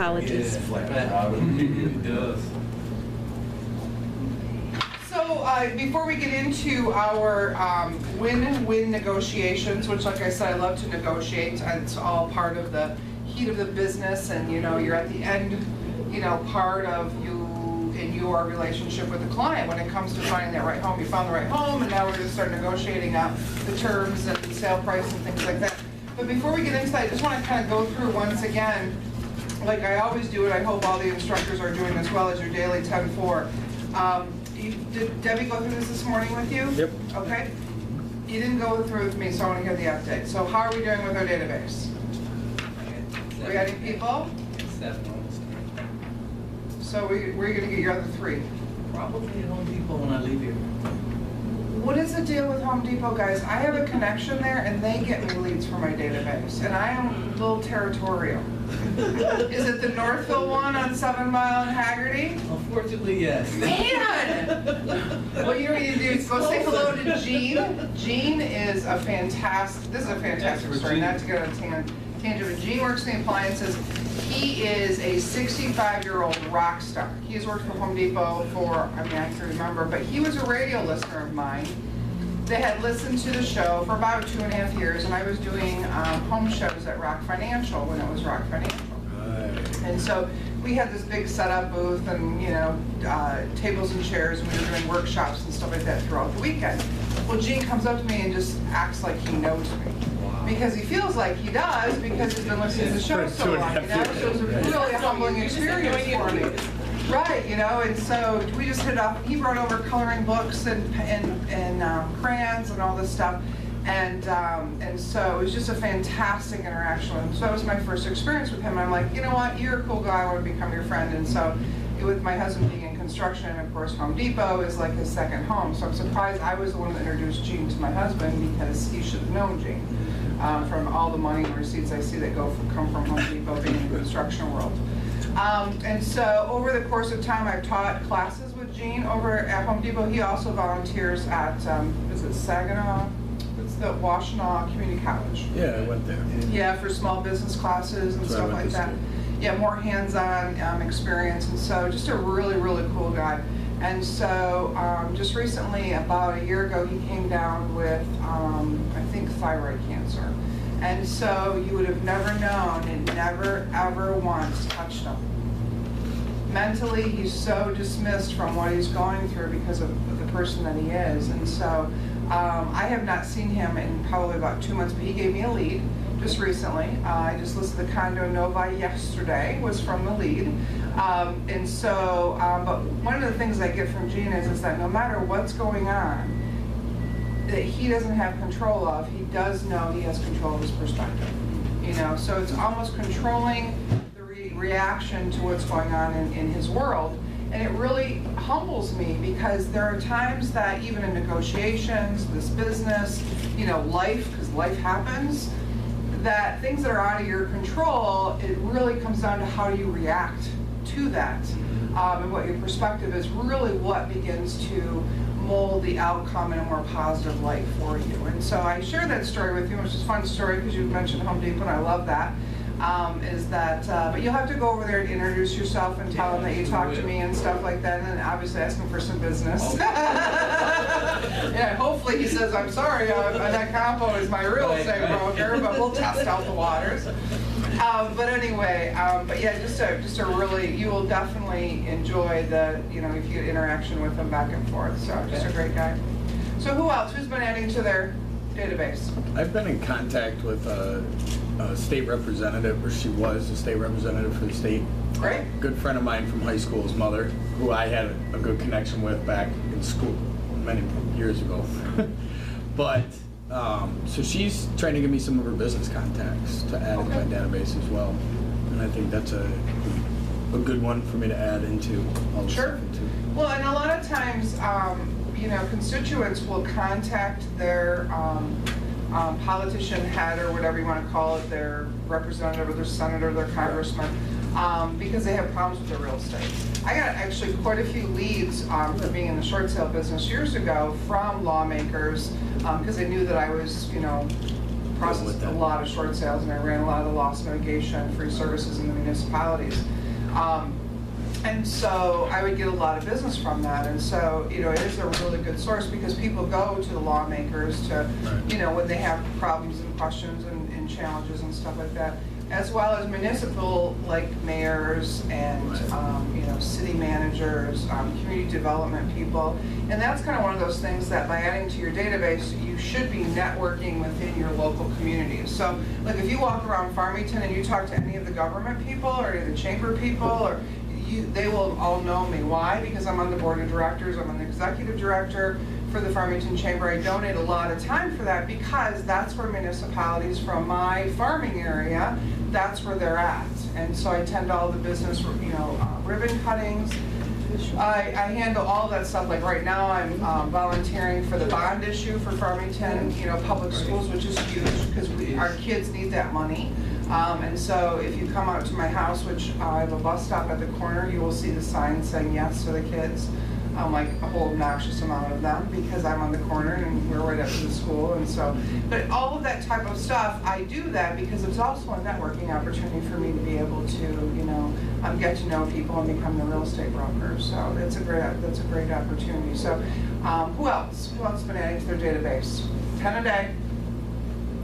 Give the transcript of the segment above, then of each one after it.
Apologies. It does. So before we get into our win-win negotiations, which like I said, I love to negotiate, it's all part of the heat of the business, and you're at the end, part of you in your relationship with the client when it comes to finding that right home. You found the right home, and now we're going to start negotiating out the terms and sale price and things like that. But before we get into that, I just want to kind of go through once again, like I always do, and I hope all the instructors are doing as well as your daily 10-4. Did Debbie go through this morning with you? Yep. Okay. You didn't go through with me, so I want to hear the update. So how are we doing with our database? We got any people? 7. So where are you going to get your other 3? Probably at Home Depot when I leave here. What is the deal with Home Depot, guys? I have a connection there, and they get me leads for my database, and I am a little territorial. Is it the Northville one on 7 Mile and Haggerty? Unfortunately, yes. Man! What you need to do is go say hello to Jean. Jean is a fantastic, this is a fantastic story, not to get on a tangent, but Jean works in the appliances. He is a 65-year-old rock star. He has worked for Home Depot for, I can remember, but he was a radio listener of mine. They had listened to the show for about 2.5 years, and I was doing home shows at Rock Financial when it was Rock Financial. Right. And so we had this big setup booth and, tables and chairs, and we were doing workshops and stuff like that throughout the weekend. Well, Gene comes up to me and just acts like he knows me. Because he feels like he does, because he's been listening to the show so long, So it was a really humbling experience for me. Right, and so we just hit it off. He brought over coloring books and crayons and all this stuff. And so it was just a fantastic interaction. And so that was my first experience with him. I'm like, you know what, you're a cool guy, I want to become your friend. And so with my husband being in construction, and of course Home Depot is like his second home. So I'm surprised I was the one that introduced Gene to my husband, because he should have known Gene. From all the money and receipts I see that come from Home Depot being in the construction world. And so over the course of time, I've taught classes with Gene over at Home Depot. He also volunteers at, is it Saginaw? It's the Washtenaw Community College. Yeah, I went there. Yeah, for small business classes and stuff like that. Yeah, more hands-on experience, and so just a really, really cool guy. And so just recently, about a year ago, he came down with, I think, thyroid cancer. And so you would have never known, and never, ever once touched him. Mentally, he's so dismissed from what he's going through because of the person that he is. And so I have not seen him in probably about 2 months, but he gave me a lead just recently. I just listed the condo Novi yesterday, was from the lead. And so, but one of the things I get from Gene is that no matter what's going on that he doesn't have control of, he does know he has control of his perspective. So it's almost controlling the reaction to what's going on in his world. And it really humbles me, because there are times that even in negotiations, this business, life, because life happens, that things that are out of your control, it really comes down to how do you react to that. And what your perspective is really what begins to mold the outcome in a more positive light for you. And so I share that story with you, which is a fun story because you mentioned Home Depot, and I love that. But you'll have to go over there and introduce yourself and tell them that you talked to me and stuff like that, and then obviously ask him for some business. Yeah, hopefully he says, I'm sorry, Annette Compo is my real estate broker, but we'll test out the waters. But anyway, but yeah, just a really, you will definitely enjoy the, if you get interaction with him back and forth. So just a great guy. So who else? Who's been adding to their database? I've been in contact with a state representative, or she was a state representative for the state. Great. A good friend of mine from high school's mother, who I had a good connection with back in school many years ago. But so she's trying to give me some of her business contacts to add to my database as well, and I think that's a good one for me to add into all the stuff into. Well, and a lot of times, constituents will contact their politician head, or whatever you want to call it, their representative or their senator, their congressman, because they have problems with their real estate. I got actually quite a few leads for being in the short sale business years ago from lawmakers, because they knew that I was, processed with a that. lot of short sales, and I ran a lot of the loss mitigation, free services in the municipalities. And so I would get a lot of business from that. And so, you know, it is a really good source because people go to the lawmakers to, you know, when they have problems and questions and challenges and stuff like that, as well as municipal, like mayors and, you know, city managers, community development people. And that's kind of one of those things that by adding to your database, you should be networking within your local communities. So, like if you walk around Farmington and you talk to any of the government people or any of the chamber people, or they will all know me. Why? Because I'm on the board of directors, I'm an executive director for the Farmington Chamber. I donate a lot of time for that because that's where municipalities from my farming area, that's where they're at. And so I attend all the business, you know, ribbon cuttings. I handle all that stuff. Like right now I'm volunteering for the bond issue for Farmington, you know, public schools, which is huge because our kids need that money. And so if you come out to my house, which I have a bus stop at the corner, you will see the sign saying yes to the kids. Like a whole obnoxious amount of them because I'm on the corner and we're right up to the school. And so, but all of that type of stuff, I do that because it's also a networking opportunity for me to be able to, you know, get to know people and become the real estate broker. So that's a great opportunity. So who else? Who else has been adding to their database? 10 a day.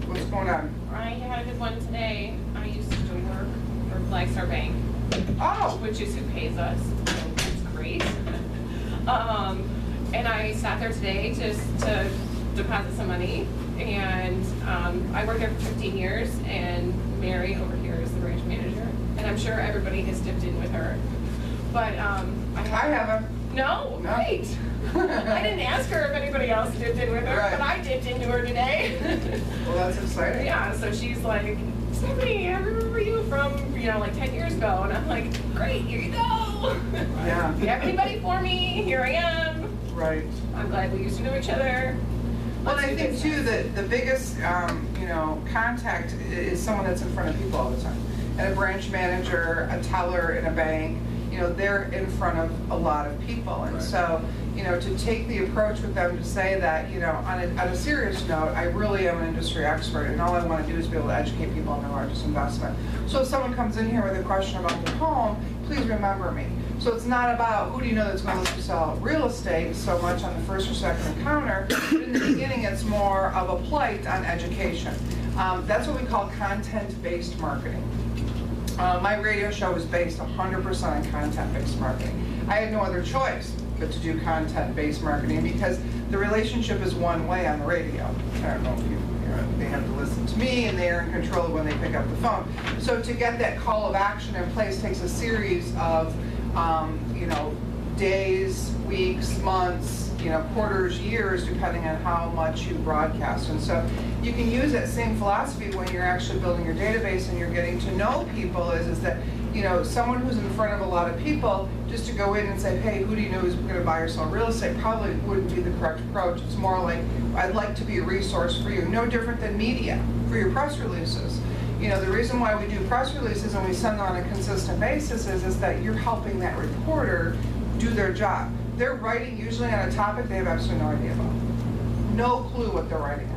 What's going on? I had a good one today. I used to work for Flagstar Bank, which is who pays us. So that's great. And I sat there today just to deposit some money. And I worked there for 15 years, and Mary over here is the branch manager. And I'm sure everybody has dipped in with her. But I haven't. No, right. I didn't ask her if anybody else dipped in with her, Right. but I dipped into her today. Well, that's exciting. Yeah, so she's like, Stephanie, I remember you from, you know, like 10 years ago. And I'm like, great, here you go. Yeah. If you have anybody for me, here I am. Right. I'm glad we used to know each other. Well, Let's I do think business. too that the biggest, you know, contact is someone that's in front of people all the time. And a branch manager, a teller in a bank, you know, they're in front of a lot of people. And so, you know, to take the approach with them to say that, you know, on a serious note, I really am an industry expert and all I want to do is be able to educate people on their largest investment. So if someone comes in here with a question about their home, please remember me. So it's not about who do you know that's going to sell real estate so much on the first or second encounter, but in the beginning it's more of a plight on education. That's what we call content-based marketing. My radio show is based 100% on content-based marketing. I had no other choice but to do content-based marketing because the relationship is one way on the radio. I don't know if you know, they have to listen to me and they're in control when they pick up the phone. So to get that call of action in place takes a series of, you know, days, weeks, months, you know, quarters, years, depending on how much you broadcast. And so you can use that same philosophy when you're actually building your database and you're getting to know people is that, you know, someone who's in front of a lot of people, just to go in and say, hey, who do you know who's going to buy or sell real estate probably wouldn't be the correct approach. It's more like, I'd like to be a resource for you. No different than media for your press releases. You know, the reason why we do press releases and we send them on a consistent basis is that you're helping that reporter do their job. They're writing usually on a topic they have absolutely no idea about. No clue what they're writing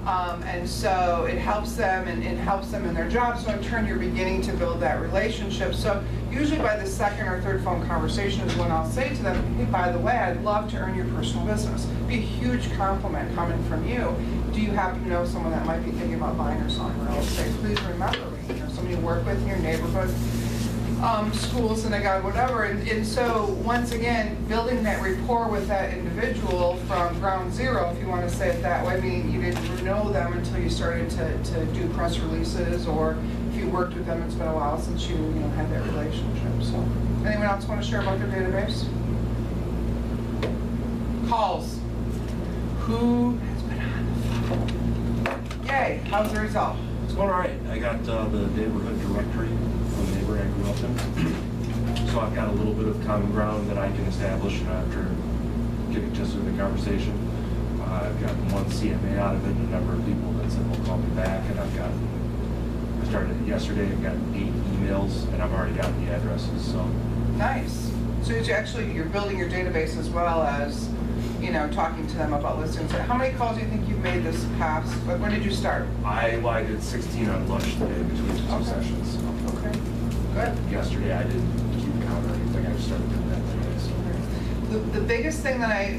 on. And so it helps them and it helps them in their job. So in turn, you're beginning to build that relationship. So usually by the second or third phone conversation is when I'll say to them, hey, by the way, I'd love to earn your personal business. It'd be a huge compliment coming from you. Do you happen to know someone that might be thinking about buying or selling real estate? Please remember me. You know, somebody you work with in your neighborhood, school, synagogue, whatever. And so once again, building that rapport with that individual from ground zero, if you want to say it that way. I mean, you didn't know them until you started to do press releases, or if you worked with them, it's been a while since you know, had that relationship. So anyone else want to share about their database? Calls. Who has been on the phone? Yay, how's the result? It's going all right. I got the neighborhood directory from the neighborhood I grew up in. So I've got a little bit of common ground that I can establish after getting just through the conversation. I've got one CMA out of it, and a number of people that said, well, call me back. And I started it yesterday. I've got 8 emails, and I've already got the addresses. So Nice. So you're building your database as well as you know, talking to them about listings. How many calls do you think you've made this past, like, when did you start? I did 16 on lunch today between the two Okay. sessions. Okay, good. Yesterday, I didn't keep count or anything, I just started doing that today, so. The biggest thing that I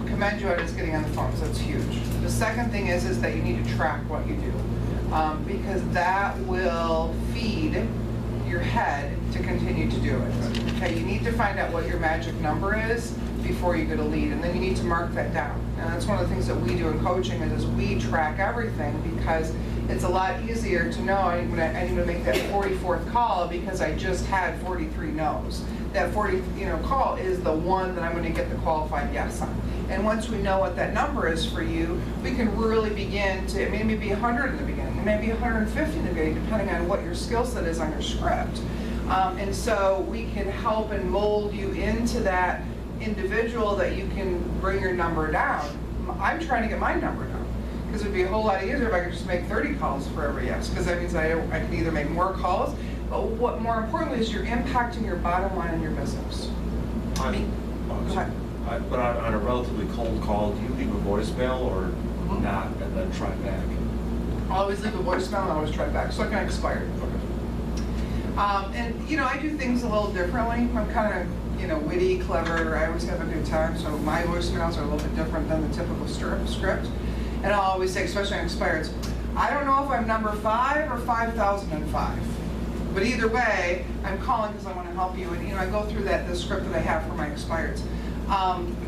commend you on is getting on the phones. That's huge. The second thing is that you need to track what you do, because that will feed your head to continue to do it. Okay, you need to find out what your magic number is before you get a lead, and then you need to mark that down. And that's one of the things that we do in coaching is we track everything, because it's a lot easier to know I need to make that 44th call because I just had 43 no's. That 40, call is the one that I'm going to get the qualified yes on. And once we know what that number is for you, we can really begin to, it may be 100 in the beginning, it may be 150 in the beginning, depending on what your skill set is on your script. And so we can help and mold you into that individual that you can bring your number down. I'm trying to get my number down, because it would be a whole lot easier if I could just make 30 calls for every yes, because that means I can either make more calls, but what more importantly is you're impacting your bottom line in your business. Go ahead. But on a relatively cold call, do you leave a voicemail or not, and then try back? I always leave a voicemail and I always try back, so I can expire. And I do things a little differently. I'm kind of witty, clever. I always have a good time, so my voicemails are a little bit different than the typical script. And I'll always say, especially on expireds, I don't know if I'm number 5 or 5005. But either way, I'm calling because I want to help you. And I go through the script that I have for my expireds,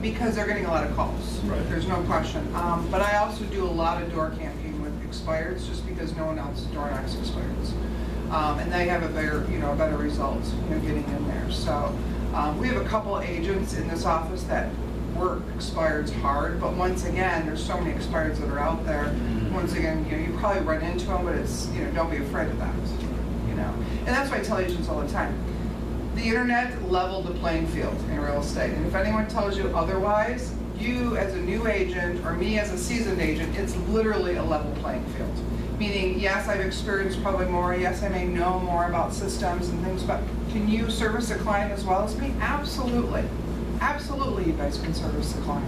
because they're getting a lot of calls. Right. There's no question. But I also do a lot of door campaign with expireds, just because no one else door knocks expireds, and they have a better result, getting in there. So we have a couple agents in this office that work expireds hard, but once again, there's so many expireds that are out there. Once again, you probably run into them, but it's don't be afraid of that. And that's why I tell agents all the time. The internet leveled the playing field in real estate. And if anyone tells you otherwise, you as a new agent or me as a seasoned agent, it's literally a level playing field. Meaning, yes, I've experienced probably more. Yes, I may know more about systems and things, but can you service a client as well as me? Absolutely. Absolutely, you guys can service the client.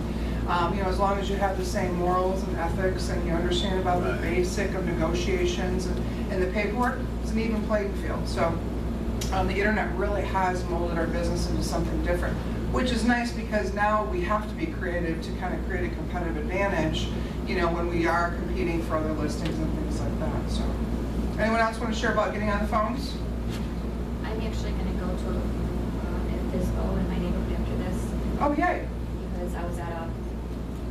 As long as you have the same morals and ethics and you understand about the basic of negotiations and the paperwork, it's an even playing field. So the internet really has molded our business into something different, which is nice because now we have to be creative to kind of create a competitive advantage, when we are competing for other listings and things like that. So, anyone else want to share about getting on the phones? I'm actually going to go to a FISBO in my neighborhood after this. Oh, yay. Because I was at a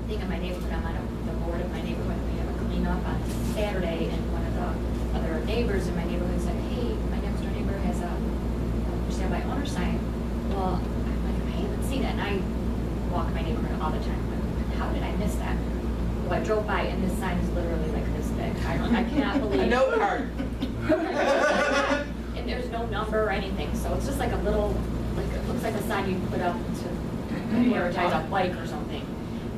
thing in my neighborhood, I'm on the board of my neighborhood, we have a cleanup on Saturday, and one of the other neighbors in my neighborhood said, hey, my next door neighbor has a stand by owner sign. Well, I'm like, I haven't seen it, and I walk my neighborhood all the time. I'm like, how did I miss that? Well, I drove by, and this sign is literally like this big. I cannot believe A note card. And there's no number or anything, so it's just like a little, it looks like a sign you put up to advertise a bike or something.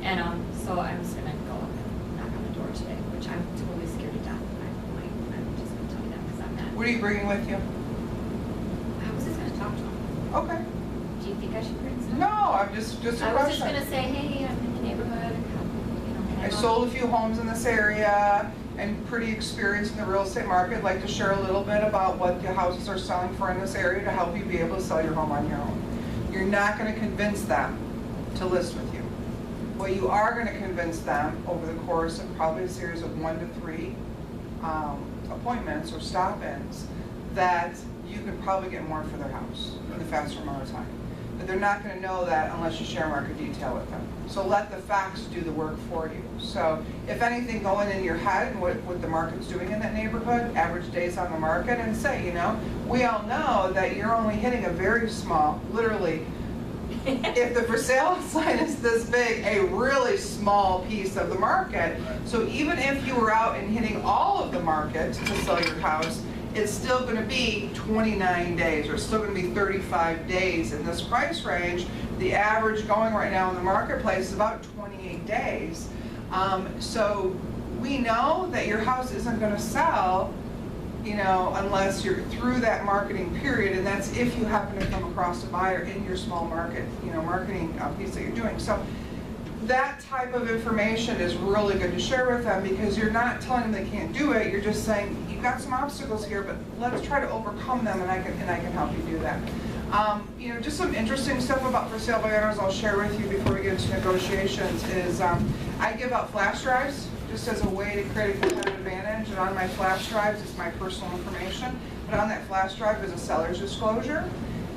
And so I'm just gonna go up and knock on the door today, which I'm totally scared to death. I'm just gonna tell you that because I'm not. What are you bringing with you? I was just gonna talk to him. Okay. Do you think I should bring something? No, I'm just a question. I was just gonna say, hey, I'm in the neighborhood. Can I sold a few homes in this area and pretty experienced in the real estate market. I'd like to share a little bit about what the houses are selling for in this area to help you be able to sell your home on your own. You're not going to convince them to list with you. What you are going to convince them over the course of probably a series of 1 to 3 appointments or stop-ins that you could probably get more for their house in a faster amount of time. But they're not going to know that unless you share market detail with them. So let the facts do the work for you. So if anything, going in your head and what the market's doing in that neighborhood, average days on the market, and say, we all know that you're only hitting a very small, literally, if the for sale sign is this big, a really small piece of the market. So even if you were out and hitting all of the market to sell your house, it's still going to be 29 days, or it's still going to be 35 days in this price range. The average going right now in the marketplace is about 28 days. So we know that your house isn't going to sell, unless you're through that marketing period, and that's if you happen to come across a buyer in your small market, marketing piece that you're doing. So that type of information is really good to share with them, because you're not telling them they can't do it, you're just saying, you've got some obstacles here, but let's try to overcome them, and I can help you do that. You know, just some interesting stuff about for sale by owners I'll share with you before we get into negotiations is I give out flash drives just as a way to create a competitive advantage, and on my flash drives is my personal information, but on that flash drive is a seller's disclosure.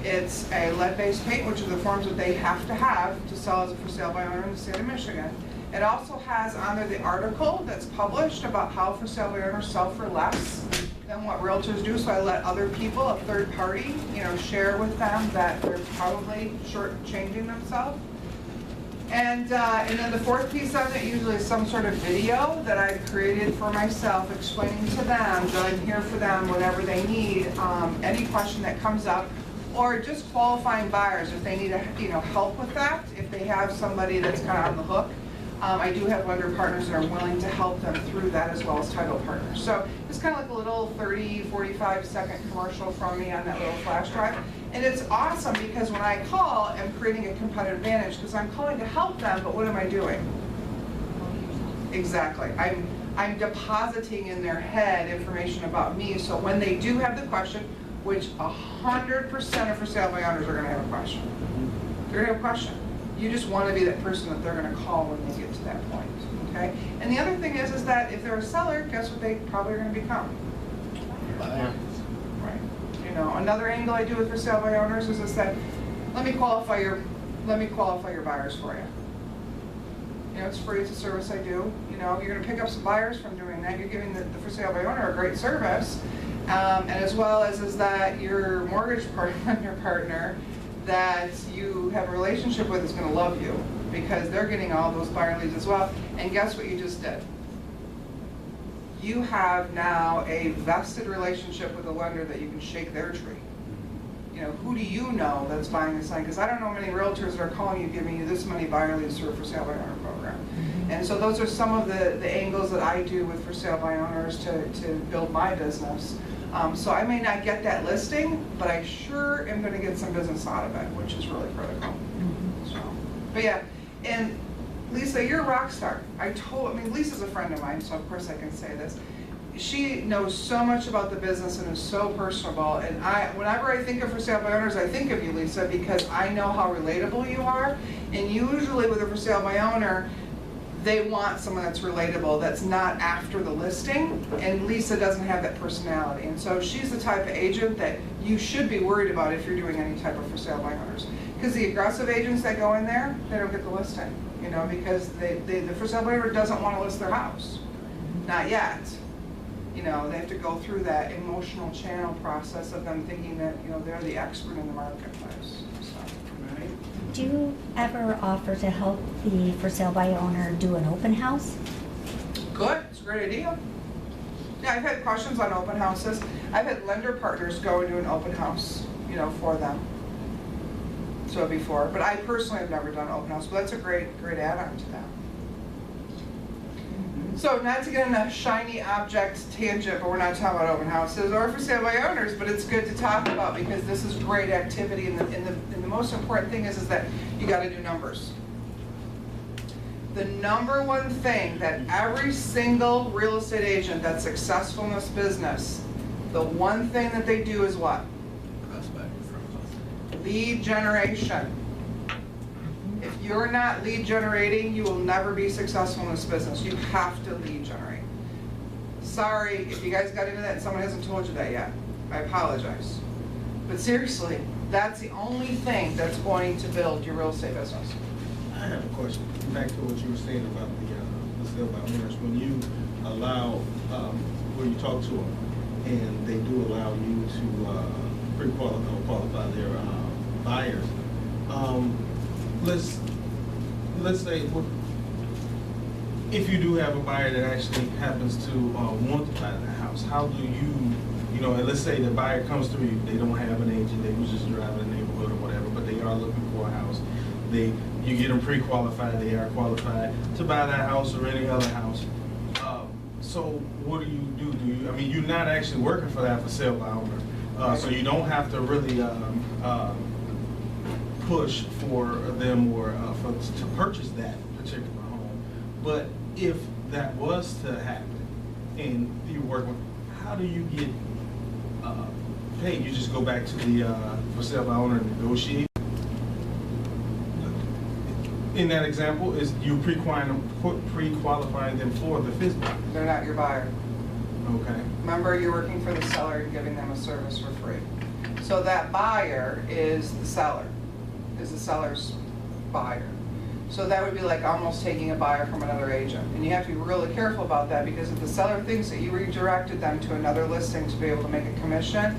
It's a lead-based paint, which are the forms that they have to sell as a for sale by owner in the state of Michigan. It also has on there the article that's published about how for sale by owners sell for less than what realtors do. So I let other people, a third party, you know, share with them that they're probably shortchanging themselves. And then the fourth piece of it usually is some sort of video that I've created for myself, explaining to them that I'm here for them, whatever they need, any question that comes up, or just qualifying buyers if they need help with that, if they have somebody that's kind of on the hook. I do have lender partners that are willing to help them through that, as well as title partners. So it's kind of like a little 30, 45-second commercial from me on that little flash drive. And it's awesome because when I call, I'm creating a competitive advantage because I'm calling to help them, but what am I doing? Exactly. I'm depositing in their head information about me, so when they do have the question, which 100% of for sale by owners are going to have a question. They're going to have a question. You just want to be that person that they're going to call when they get to that point, okay? And the other thing is that if they're a seller, guess what they probably are going to become? Buyer. Right. You know, another angle I do with for sale by owners is that let me qualify your buyers for you. You know, it's free. It's a service I do. You know, you're going to pick up some buyers from doing that. You're giving the for sale by owner a great service, and as well as that your mortgage partner that you have a relationship with is going to love you because they're getting all those buyer leads as well. And guess what you just did? You have now a vested relationship with a lender that you can shake their tree. You know, who do you know that's buying this land? Because I don't know many realtors that are calling you, giving you this many buyer leads through a for sale by owner program. And so those are some of the angles that I do with for sale by owners to build my business. So I may not get that listing, but I sure am going to get some business out of it, which is really critical. So, but yeah, and Lisa, you're a rock star. I mean, Lisa's a friend of mine, so of course I can say this. She knows so much about the business and is so personable. And whenever I think of for sale by owners, I think of you, Lisa, because I know how relatable you are. And usually with a for sale by owner, they want someone that's relatable, that's not after the listing, and Lisa doesn't have that personality. And so she's the type of agent that you should be worried about if you're doing any type of for sale by owners. Because the aggressive agents that go in there, they don't get the listing, you know, because the for sale by owner doesn't want to list their house. Not yet. You know, they have to go through that emotional channel process of them thinking that, you know, they're the expert in the marketplace. So, right? Do you ever offer to help the for sale by owner do an open house? Good, it's a great idea. Yeah, I've had questions on open houses. I've had lender partners go and do an open house, you know, for them. So before, but I personally have never done an open house, but that's a great add-on to that. So not to get on a shiny object tangent, but we're not talking about open houses or for sale by owners, but it's good to talk about because this is great activity, and the most important thing is that you got to do numbers. The number one thing that every single real estate agent that's successful in this business, the one thing that they do is what? Lead generation. If you're not lead generating, you will never be successful in this business. You have to lead generate. Sorry if you guys got into that and someone hasn't told you that yet. I apologize. But seriously, that's the only thing that's going to build your real estate business. I have a question. Back to what you were saying about the sale by owners. When you allow, when you talk to them, and they do allow you to pre-qualify their buyers. Let's say if you do have a buyer that actually happens to want to buy the house, how do you know, and let's say the buyer comes through you, they don't have an agent, they was just driving the neighborhood or whatever, but they are looking for a house. You get them pre-qualified, they are qualified to buy that house or any other house. So what do? I mean, you're not actually working for that for sale by owner, so you don't have to really push for them or to purchase that particular home. But if that was to happen and you work with, how do you get paid? You just go back to the for sale by owner and negotiate? In that example, is you pre-qualifying them for the FISBA? They're not your buyer. Okay. Remember, you're working for the seller and giving them a service for free. So that buyer is the seller, is the seller's buyer. So that would be like almost taking a buyer from another agent. And you have to be really careful about that, because if the seller thinks that you redirected them to another listing to be able to make a commission,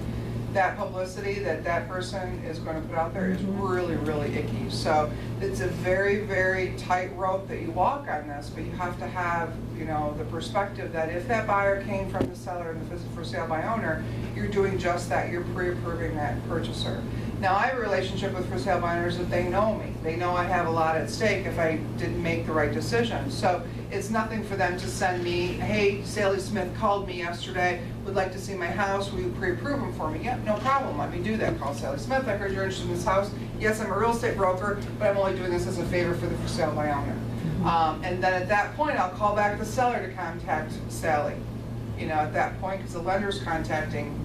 that publicity that that person is going to put out there is really, really icky. So it's a very, very tight rope that you walk on this, but you have to have, you know, the perspective that if that buyer came from the seller and the for sale by owner, you're doing just that. You're pre-approving that purchaser. Now, I have a relationship with for sale by owners that they know me. They know I have a lot at stake if I didn't make the right decision. So it's nothing for them to send me, hey, Sally Smith called me yesterday, would like to see my house, will you pre-approve them for me? Yep, no problem, let me do that. Call Sally Smith, I heard you're interested in this house. Yes, I'm a real estate broker, but I'm only doing this as a favor for the for sale by owner. And then at that point, I'll call back the seller to contact Sally. You know, at that point, because the lender's contacting,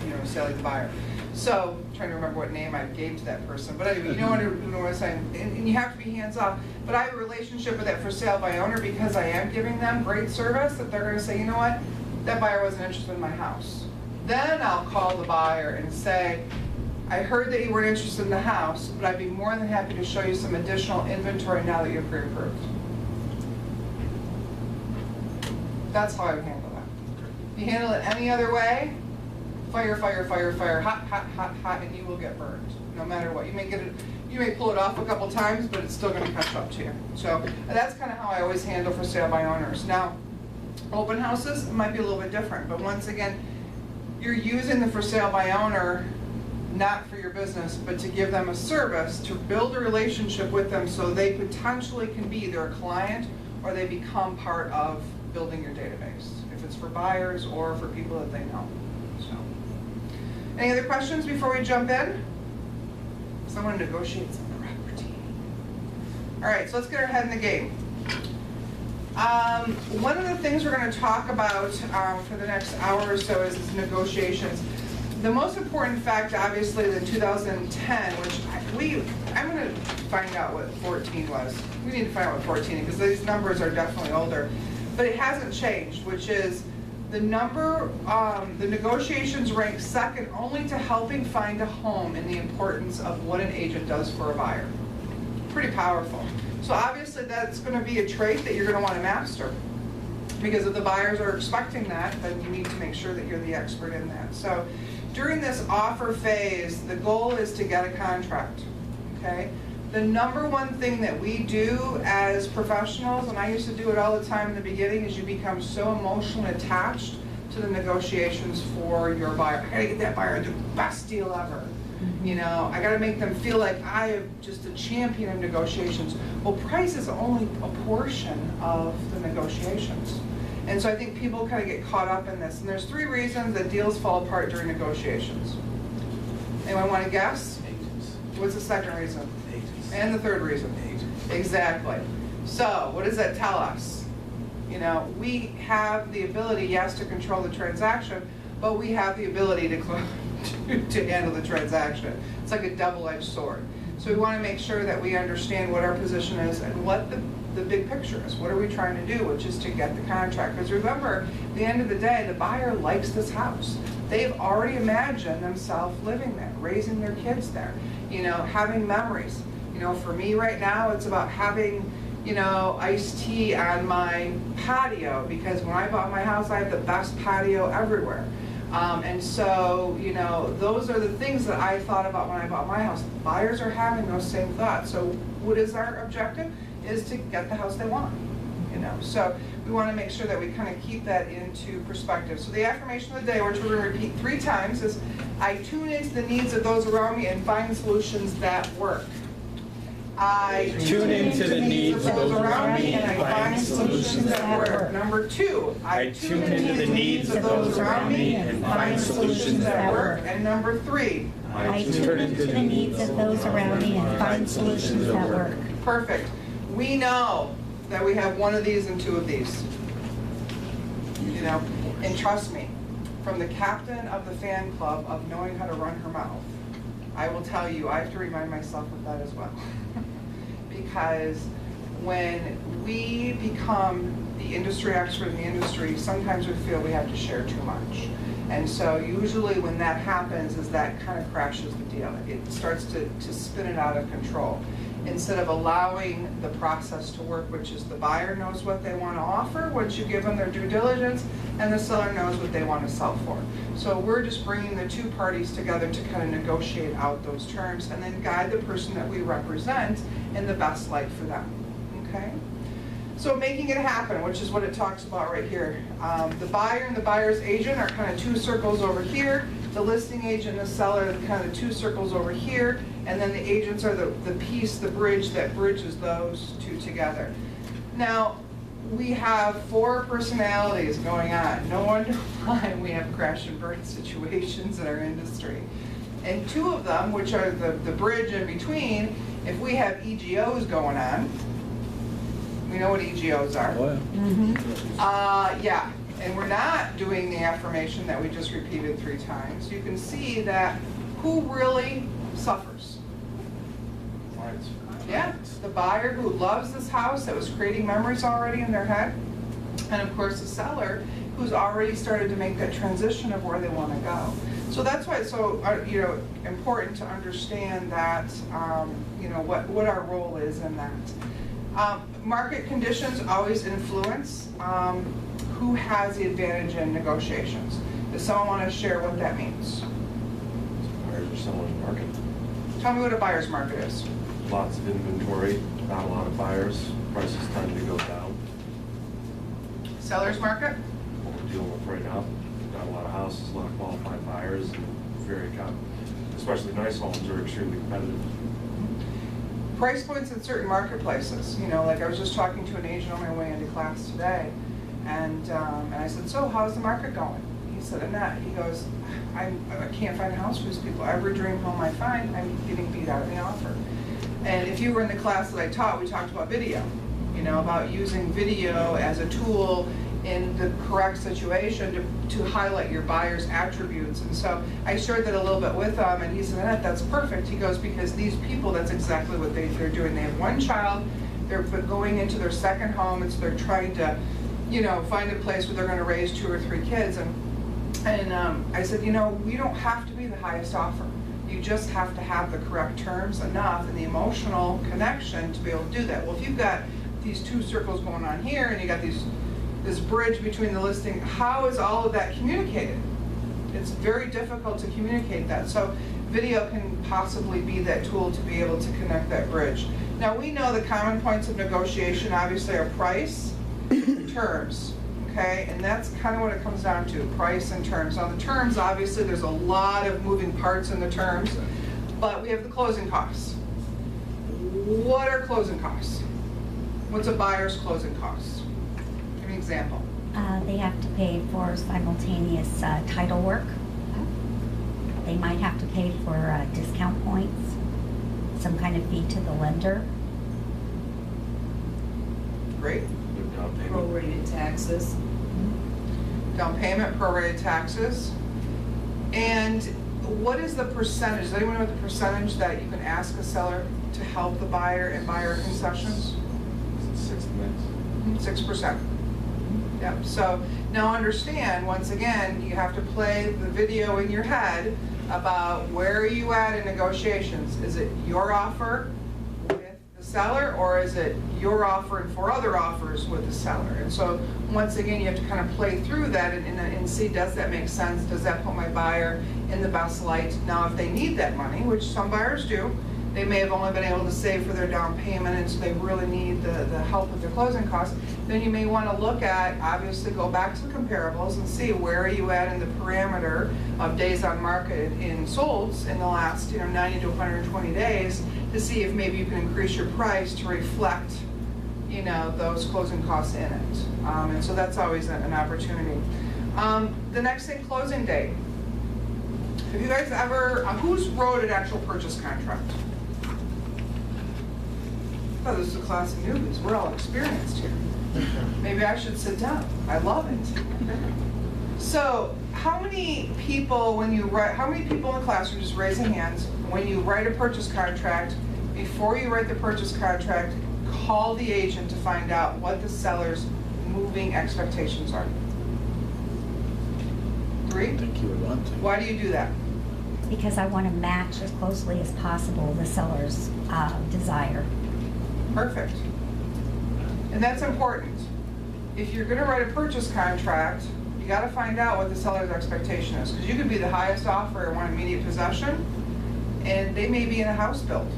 you know, Sally the buyer. So, I'm trying to remember what name I gave to that person, but anyway, you know what I'm saying, and you have to be hands off. But I have a relationship with that for sale by owner because I am giving them great service, that they're gonna say, you know what, that buyer wasn't interested in my house. Then I'll call the buyer and say, I heard that you weren't interested in the house, but I'd be more than happy to show you some additional inventory now that you're pre-approved. That's how I would handle that. If you handle it any other way, fire, fire, fire, fire, hot, hot, hot, hot, and you will get burned, no matter what. You may pull it off a couple times, but it's still going to catch up to you. So that's kind of how I always handle for sale by owners. Now, open houses might be a little bit different, but once again, you're using the for sale by owner not for your business, but to give them a service, to build a relationship with them so they potentially can be either a client or they become part of building your database, if it's for buyers or for people that they know. So, any other questions before we jump in? Someone negotiate some property. All right, so let's get our head in the game. One of the things we're going to talk about for the next hour or so is negotiations. The most important fact, obviously, in 2010, which I'm going to find out what 14 was. We need to find out what 14 is, because these numbers are definitely older. But it hasn't changed, which is the negotiations rank second only to helping find a home in the importance of what an agent does for a buyer. Pretty powerful. So obviously that's going to be a trait that you're going to want to master, because if the buyers are expecting that, then you need to make sure that you're the expert in that. So during this offer phase, the goal is to get a contract, okay? The number one thing that we do as professionals, and I used to do it all the time in the beginning, is you become so emotionally attached to the negotiations for your buyer. I gotta get that buyer the best deal ever. You know, I gotta make them feel like I am just a champion of negotiations. Well, price is only a portion of the negotiations. And so I think people kind of get caught up in this. And there's 3 reasons that deals fall apart during negotiations. Anyone want to guess? Agents. What's the second reason? Agents. And the third reason? Agents. Exactly. So what does that tell us? You know, we have the ability, yes, to control the transaction, but we have the ability to handle the transaction. It's like a double-edged sword. So we want to make sure that we understand what our position is and what the big picture is. What are we trying to do, which is to get the contract. Because remember, at the end of the day, the buyer likes this house. They've already imagined themselves living there, raising their kids there, you know, having memories. You know, for me right now, it's about having, you know, iced tea on my patio, because when I bought my house, I had the best patio everywhere. And so, you know, those are the things that I thought about when I bought my house. Buyers are having those same thoughts. So what is our objective? Is to get the house they want, you know. So we want to make sure that we kind of keep that into perspective. So the affirmation of the day, which we're going to repeat 3 times, is I tune into the needs of those around me and find solutions that work. I Tune into the needs of those around me and I find solutions that work. Number 2, I tune into the needs of those around me and find solutions that work. And number 3, I tune into the needs of those around me and find solutions that work. Perfect. We know that we have one of these and two of these. You know, and trust me, from the captain of the fan club of knowing how to run her mouth, I will tell you, I have to remind myself of that as well. Because when we become the industry expert in the industry, sometimes we feel we have to share too much. And so usually when that happens is that kind of crashes the deal. It starts to spin it out of control. Instead of allowing the process to work, which is the buyer knows what they want to offer once you give them their due diligence, and the seller knows what they want to sell for. So we're just bringing the two parties together to kind of negotiate out those terms and then guide the person that we represent in the best light for them, okay? So making it happen, which is what it talks about right here. The buyer and the buyer's agent are kind of two circles over here. The listing agent and the seller are kind of two circles over here. And then the agents are the piece, the bridge that bridges those two together. Now, we have 4 personalities going on. No wonder why we have crash and burn situations in our industry. And 2 of them, which are the bridge in between, if we have EGOs going on, we know what EGOs are. Oh, yeah. Yeah, and we're not doing the affirmation that we just repeated 3 times. You can see that who really suffers. Yeah, the buyer who loves this house, that was creating memories already in their head, and of course the seller who's already started to make that transition of where they want to go. So that's why it's so important to understand that what our role is in that. Market conditions always influence who has the advantage in negotiations. Does someone want to share what that means? Buyers or seller's market. Tell me what a buyer's market is. Lots of inventory, not a lot of buyers, prices tend to go down. Seller's market? What we're dealing with right now, not a lot of houses, a lot of qualified buyers, and especially nice homes are extremely competitive. Price points in certain marketplaces. Like I was just talking to an agent on my way into class today, and I said, so how's the market going? He said, Annette, he goes, I can't find a house for these people. Every dream home I find, I'm getting beat out of the offer. And if you were in the class that I taught, we talked about video, about using video as a tool in the correct situation to highlight your buyer's attributes. And so I shared that a little bit with him, and he said, Annette, that's perfect. He goes, because these people, that's exactly what they're doing. They have 1 child, they're going into their 2nd home, and so they're trying to, find a place where they're going to raise 2 or 3 kids. And I said, we don't have to be the highest offer. You just have to have the correct terms enough and the emotional connection to be able to do that. Well, if you've got these 2 circles going on here and you got this bridge between the listing, how is all of that communicated? It's very difficult to communicate that. So video can possibly be that tool to be able to connect that bridge. Now we know the common points of negotiation obviously are price, terms. Okay, and that's kind of what it comes down to, price and terms. Now the terms, obviously there's a lot of moving parts in the terms, but we have the closing costs. What are closing costs? What's a buyer's closing costs? Give me an example. They have to pay for simultaneous title work. They might have to pay for discount points, some kind of fee to the lender. Great. Down payment. Prorated taxes. Down payment, prorated taxes. And what is the percentage? Does anyone know the percentage that you can ask a seller to help the buyer and buyer concessions? 6%. Yep. So now understand, once again, you have to play the video in your head about where are you at in negotiations. Is it your offer with the seller, or is it your offer and 4 other offers with the seller? And so once again, you have to kind of play through that and see, does that make sense? Does that put my buyer in the best light? Now, if they need that money, which some buyers do, they may have only been able to save for their down payment, and so they really need the help with their closing costs, then you may want to look at, obviously go back to the comparables and see where are you at in the parameter of days on market in solds in the last 90 to 120 days to see if maybe you can increase your price to reflect those closing costs in it. And so that's always an opportunity. The next thing, closing date. Have you guys ever, who's wrote an actual purchase contract? Oh, this is a class of newbies, we're all experienced here. Maybe I should sit down, I love it. So, how many people in the classroom, just raise their hands, when you write a purchase contract, before you write the purchase contract, call the agent to find out what the seller's moving expectations are? 3? I think you would want to. Why do you do that? Because I want to match as closely as possible the seller's desire. Perfect. And that's important. If you're gonna write a purchase contract, you gotta find out what the seller's expectation is, because you could be the highest offer and want immediate possession, and they may be in a house build.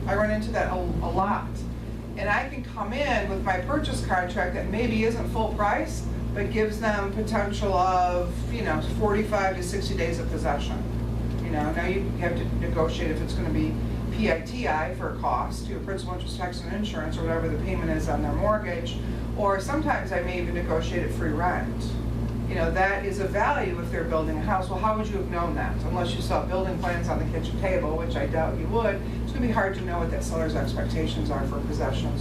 I run into that a lot. And I can come in with my purchase contract that maybe isn't full price, but gives them potential of, 45 to 60 days of possession. Now you have to negotiate if it's gonna be PITI for a cost, principal, interest, tax, and insurance, or whatever the payment is on their mortgage, or sometimes I may even negotiate it free rent. That is a value if they're building a house. Well, how would you have known that? Unless you saw building plans on the kitchen table, which I doubt you would, it's gonna be hard to know what that seller's expectations are for possession.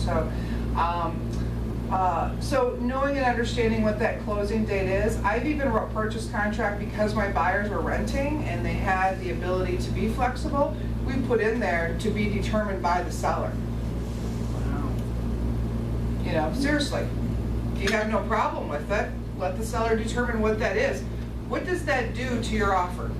So knowing and understanding what that closing date is, I've even wrote purchase contract because my buyers were renting and they had the ability to be flexible. We put in there to be determined by the seller. Wow. Seriously, if you have no problem with it, let the seller determine what that is. What does that do to your offer?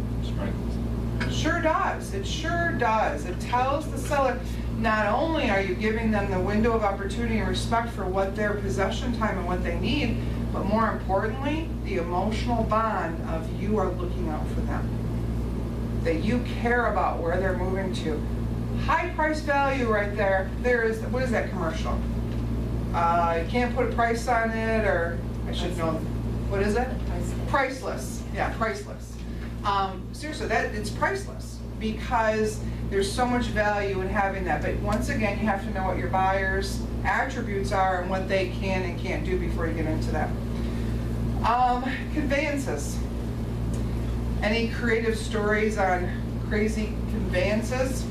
It sure does. It sure does. It tells the seller, not only are you giving them the window of opportunity and respect for what their possession time and what they need, but more importantly, the emotional bond of you are looking out for them. That you care about where they're moving to. High price value right there. What is that commercial? You can't put a price on it, or I should know. What is it? Priceless. Yeah, priceless. Seriously, it's priceless because there's so much value in having that. But once again, you have to know what your buyer's attributes are and what they can and can't do before you get into that. Conveyances. Any creative stories on crazy conveyances?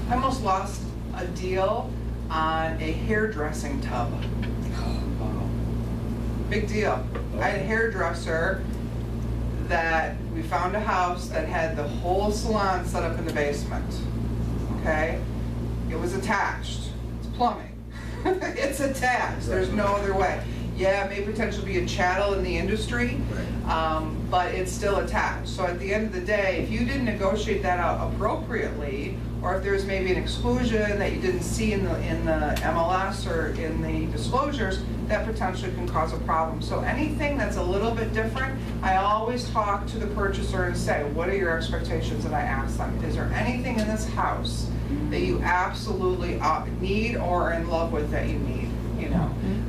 I almost lost a deal on a hairdressing tub. Big deal. I had a hairdresser that we found a house that had the whole salon set up in the basement. Okay? It was attached. It's plumbing. It's attached. There's no other way. Yeah, it may potentially be a chattel in the industry, but it's still attached. So at the end of the day, if you didn't negotiate that out appropriately, or if there's maybe an exclusion that you didn't see in the MLS or in the disclosures, that potentially can cause a problem. So anything that's a little bit different, I always talk to the purchaser and say, what are your expectations? And I ask them, is there anything in this house that you absolutely need or are in love with that you need?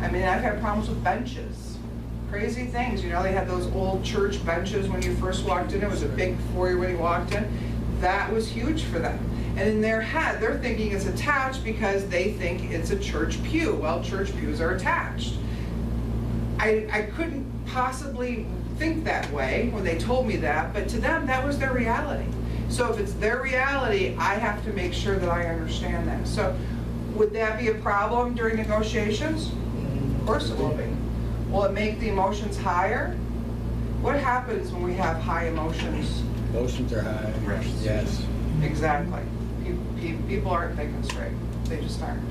I mean, I've had problems with benches. Crazy things, they had those old church benches when you first walked in. It was a big foyer when you walked in. That was huge for them. And in their head, they're thinking it's attached because they think it's a church pew. Well, church pews are attached. I couldn't possibly think that way when they told me that, but to them, that was their reality. So if it's their reality, I have to make sure that I understand that. So would that be a problem during negotiations? Of course it will be. Will it make the emotions higher? What happens when we have high emotions? Emotions are high. Yes. Exactly. People aren't thinking straight. They just aren't.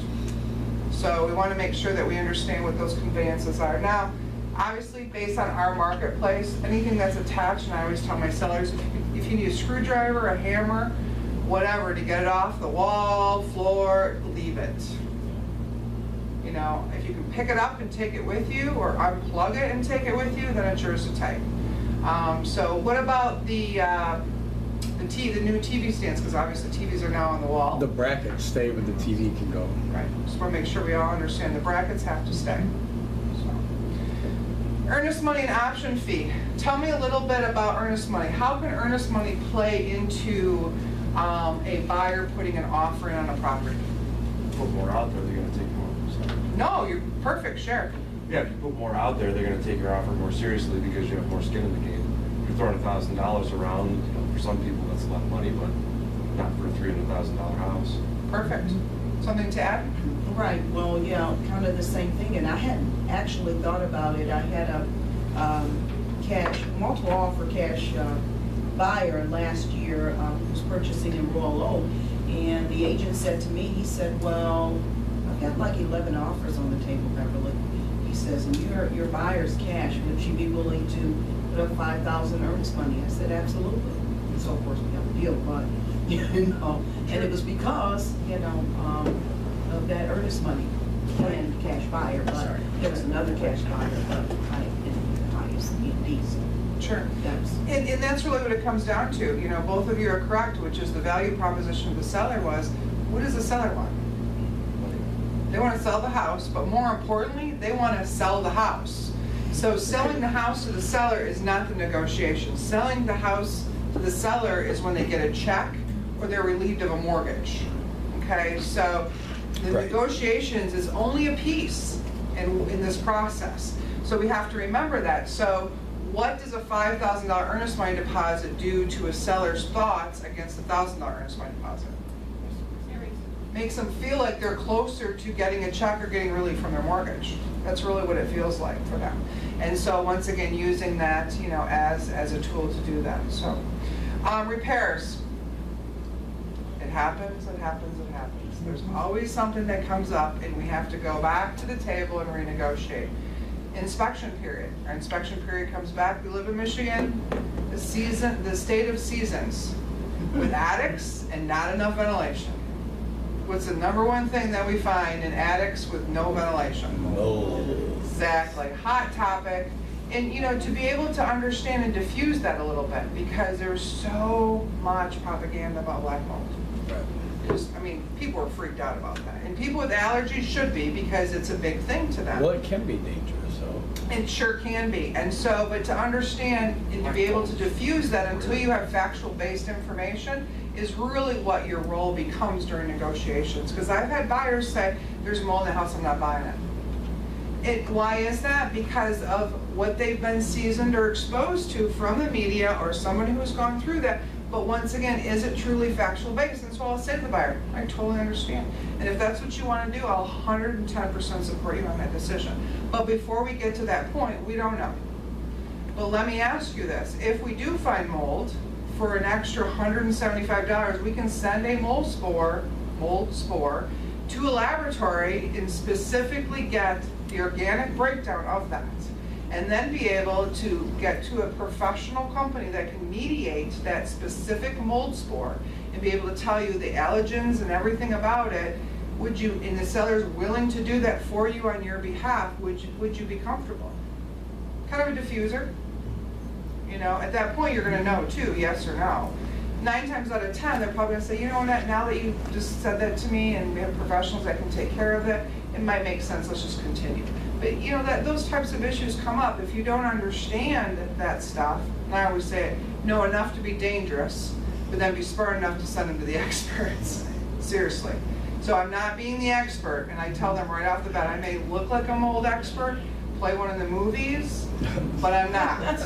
So we want to make sure that we understand what those conveyances are. Now, obviously, based on our marketplace, anything that's attached, and I always tell my sellers, if you need a screwdriver, a hammer, whatever, to get it off the wall, floor, leave it. If you can pick it up and take it with you, or unplug it and take it with you, then it's yours to take. So what about the new TV stands? Because obviously TVs are now on the wall. The brackets stay, but the TV can go. Right. Just want to make sure we all understand the brackets have to stay. So. Earnest money and option fee. Tell me a little bit about earnest money. How can earnest money play into a buyer putting an offer in on a property? Put more out there, they're going to take more. So. No, you're perfect. Share. Yeah, if you put more out there, they're going to take your offer more seriously because you have more skin in the game. If you're throwing $1,000 around, for some people that's a lot of money, but not for a $300,000 house. Perfect. Something to add? Right, well, yeah, kind of the same thing, and I hadn't actually thought about it. I had a multiple offer cash buyer last year who was purchasing in Royal Oak, and the agent said to me, he said, well, I've got like 11 offers on the table, Beverly. He says, and your buyer's cash, would you be willing to put up $5,000 earnest money? I said, absolutely. And so of course we have a deal, but, you know, and it was because, you know, of that earnest money and cash buyer, but there was another cash buyer, but I didn't get the highest ED, so Sure. that's. And that's really what it comes down to. You know, both of you are correct, which is the value proposition of the seller was, what does the seller want? They want to sell the house, but more importantly, they want to sell the house. So selling the house to the seller is not the negotiation. Selling the house to the seller is when they get a check or they're relieved of a mortgage. Okay, so the Right. negotiations is only a piece in this process. So we have to remember that. So what does a $5,000 earnest money deposit do to a seller's thoughts against a $1,000 earnest money deposit? Makes them feel like they're closer to getting a check or getting relief from their mortgage. That's really what it feels like for them. And so once again, using that, you know, as a tool to do that. So repairs. It happens, it happens, it happens. There's always something that comes up and we have to go back to the table and renegotiate. Inspection period. Our inspection period comes back. We live in Michigan, the state of seasons, with attics and not enough ventilation. What's the number one thing that we find in attics with no ventilation? Mold. Exactly, hot topic. And you know, to be able to understand and diffuse that a little bit, because there's so much propaganda about black mold. Just, I mean, people are freaked out about that. And people with allergies should be, because it's a big thing to them. Well, it can be dangerous, so. It sure can be. And so, but to understand and to be able to diffuse that until you have factual based information is really what your role becomes during negotiations. Because I've had buyers say, there's mold in the house, I'm not buying it. Why is that? Because of what they've been seasoned or exposed to from the media or someone who's gone through that. But once again, is it truly factual based? And so I'll say to the buyer, I totally understand. And if that's what you want to do, I'll 110% support you on that decision. But before we get to that point, we don't know. But let me ask you this. If we do find mold, for an extra $175, we can send a mold spore to a laboratory and specifically get the organic breakdown of that. And then be able to get to a professional company that can mediate that specific mold spore and be able to tell you the allergens and everything about it. Would you, and the seller's willing to do that for you on your behalf, would you be comfortable? Kind of a diffuser. You know, at that point you're gonna know too, yes or no. 9 times out of 10, they're probably gonna say, you know, Annette, now that you just said that to me and we have professionals that can take care of it, it might make sense, let's just continue. But you know, that those types of issues come up. If you don't understand that stuff, and I always say, know enough to be dangerous, but then be smart enough to send them to the experts. Seriously. So I'm not being the expert, and I tell them right off the bat, I may look like a mold expert, play one of the movies, but I'm not.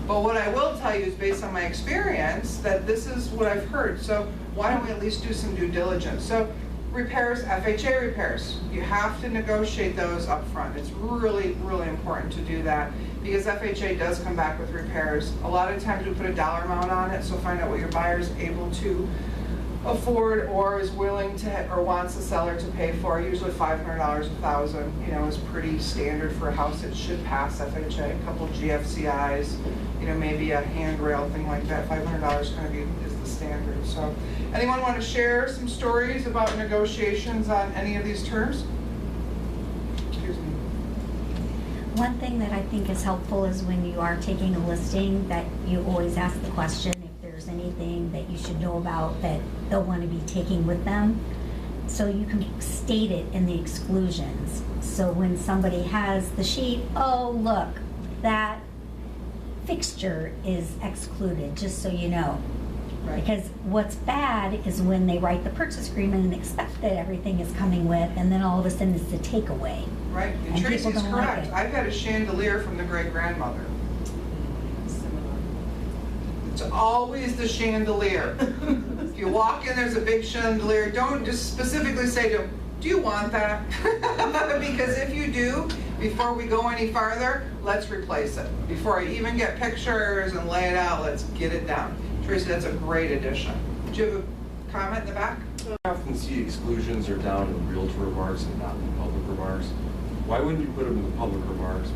But what I will tell you is based on my experience, that this is what I've heard. So why don't we at least do some due diligence? So repairs, FHA repairs, you have to negotiate those up front. It's really, really important to do that because FHA does come back with repairs. A lot of times we put a dollar amount on it, so find out what your buyer is able to afford or is willing to, or wants the seller to pay for. Usually $500, $1,000, you know, is pretty standard for a house that should pass FHA. A couple GFCIs, you know, maybe a handrail, thing like that. $500 kind of is the standard. So, anyone want to share some stories about negotiations on any of these terms? Excuse me. One thing that I think is helpful is when you are taking a listing that you always ask the question if there's anything that you should know about that they'll want to be taking with them. So you can state it in the exclusions. So when somebody has the sheet, oh look, that fixture is excluded, just so you know. Right. Because what's bad is when they write the purchase agreement and expect that everything is coming with, and then all of a sudden it's the takeaway. Right, and And Tracy's people don't like correct. it. I've had a chandelier from the great-grandmother. It's always the chandelier. If you walk in, there's a big chandelier, don't just specifically say to them, do you want that? Because if you do, before we go any farther, let's replace it. Before I even get pictures and lay it out, let's get it down. Tracy, that's a great addition. Do you have a comment in the back? I often see exclusions are down in realtor remarks and not in public remarks. Why wouldn't you put them in the public remarks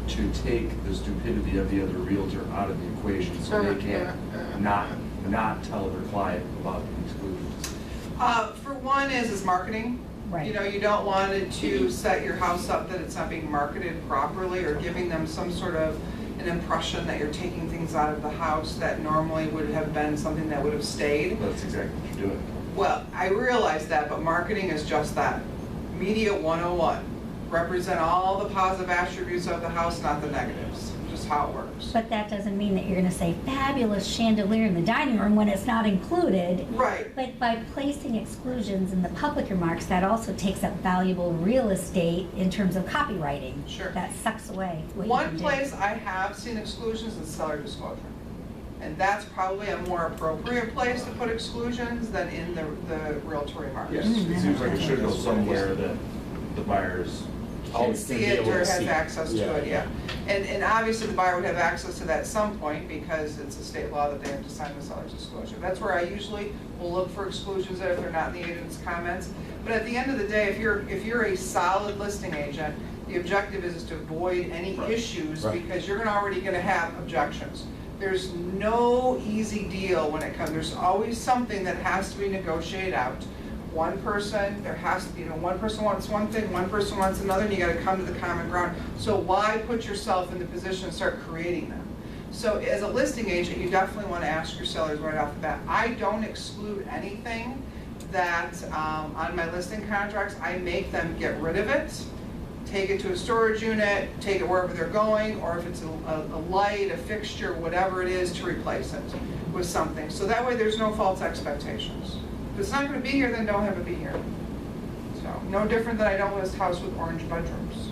to take the stupidity of the other realtor out of the equation so they can not tell their client about the exclusions? For one is marketing. Right. You know, you don't want it to set your house up that it's not being marketed properly or giving them some sort of an impression that you're taking things out of the house that normally would have been something that would have stayed. That's exactly what you're doing. Well, I realize that, but marketing is just that. Media 101. Represent all the positive attributes of the house, not the negatives. Just how it works. But that doesn't mean that you're gonna say fabulous chandelier in the dining room when it's not included. Right. But by placing exclusions in the public remarks, that also takes up valuable real estate in terms of copywriting. Sure. That sucks away what you One can do. place I have seen exclusions is seller disclosure. And that's probably a more appropriate place to put exclusions than in the realtor remarks. Yes, it seems like it should go somewhere that the buyers Can see it or has access to it, yeah. And obviously the buyer would have access to that at some point because it's a state law that they have to sign the seller's disclosure. That's where I usually will look for exclusions if they're not in the agent's comments. But at the end of the day, if you're a solid listing agent, the objective is to avoid any issues because you're already gonna have objections. There's no easy deal when it comes, there's always something that has to be negotiated out. One person, there has to be, one person wants one thing, one person wants another, and you gotta come to the common ground. So why put yourself in the position and start creating them? So as a listing agent, you definitely wanna ask your sellers right off the bat. I don't exclude anything that, on my listing contracts, I make them get rid of it, take it to a storage unit, take it wherever they're going, or if it's a light, a fixture, whatever it is, to replace it with something. So that way there's no false expectations. If it's not gonna be here, then don't have it be here. So, no different than I don't list house with orange bedrooms.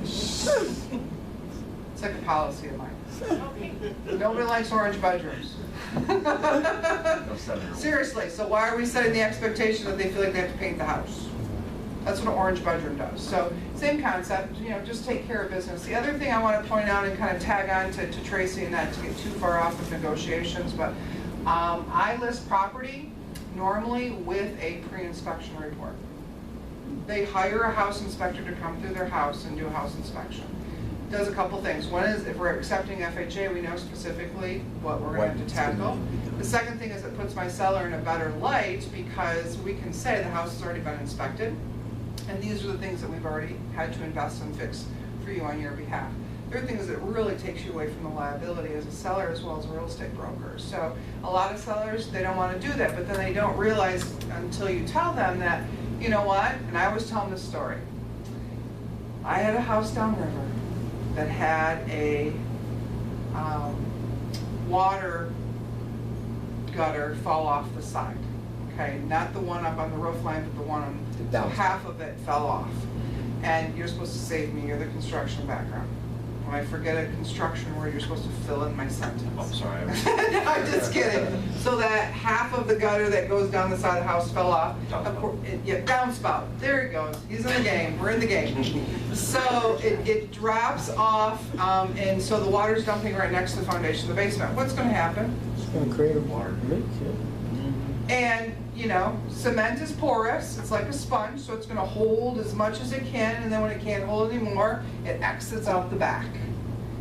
It's like a policy of mine. Okay. Nobody likes orange bedrooms. Seriously, so why are we setting the expectation that they feel like they have to paint the house? That's what an orange bedroom does. So, same concept, just take care of business. The other thing I want to point out and kind of tag on to Tracy, and not to get too far off of negotiations, but I list property normally with a pre-inspection report. They hire a house inspector to come through their house and do a house inspection. Does a couple things. One is if we're accepting FHA, we know specifically what we're going to have to tackle. The second thing is it puts my seller in a better light because we can say the house has already been inspected and these are the things that we've already had to invest and fix for you on your behalf. Third thing is it really takes you away from the liability as a seller as well as a real estate broker. So a lot of sellers, they don't want to do that, but then they don't realize until you tell them that, you know what, and I always tell them this story. I had a house downriver that had a water gutter fall off the side. Okay, not the one up on the roof line, but the one on, so half of it fell off. And you're supposed to save me, you're the construction background. When I forget a construction word, you're supposed to fill in my sentence. Oh, sorry. No, I'm just kidding. So that half of the gutter that goes down the side of the house fell off. Downspout. Downspout. There he goes. He's in the game. We're in the game. So it drops off, and so the water's dumping right next to the foundation of the basement. What's going to happen? It's gonna create a water leak, And, cement is porous, it's like a sponge, so it's gonna hold as much as it can, and then when it can't hold anymore, it exits out the back.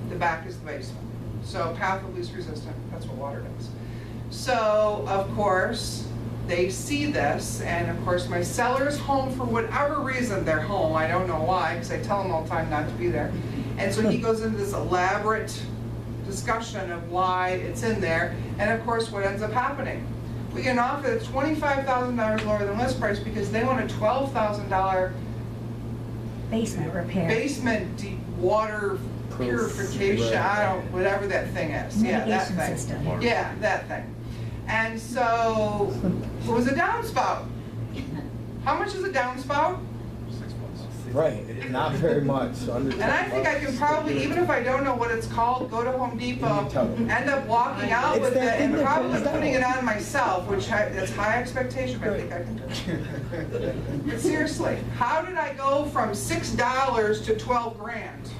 The back is the basement. So path of least resistance, that's what water does. So, of course, they see this, and of course my seller's home for whatever reason, they're home, I don't know why, because I tell them all the time not to be there. And so he goes into this elaborate discussion of why it's in there, and of course what ends up happening. We get an offer that's $25,000 lower than list price because they want a $12,000 Basement repair. basement deep water purification, whatever that thing is. Yeah, that Mitigation thing. system. Yeah, that thing. And so, it was a downspout. How much is a downspout? 6 months. Right, not very much, so under And I think I can probably, even if I don't know what it's called, go to Home Depot, You tell them. end up walking out It's with it that thing and that probably comes down. putting it on myself, which that's high expectation, but I think I can do it. But seriously, how did I go from $6 to 12 grand?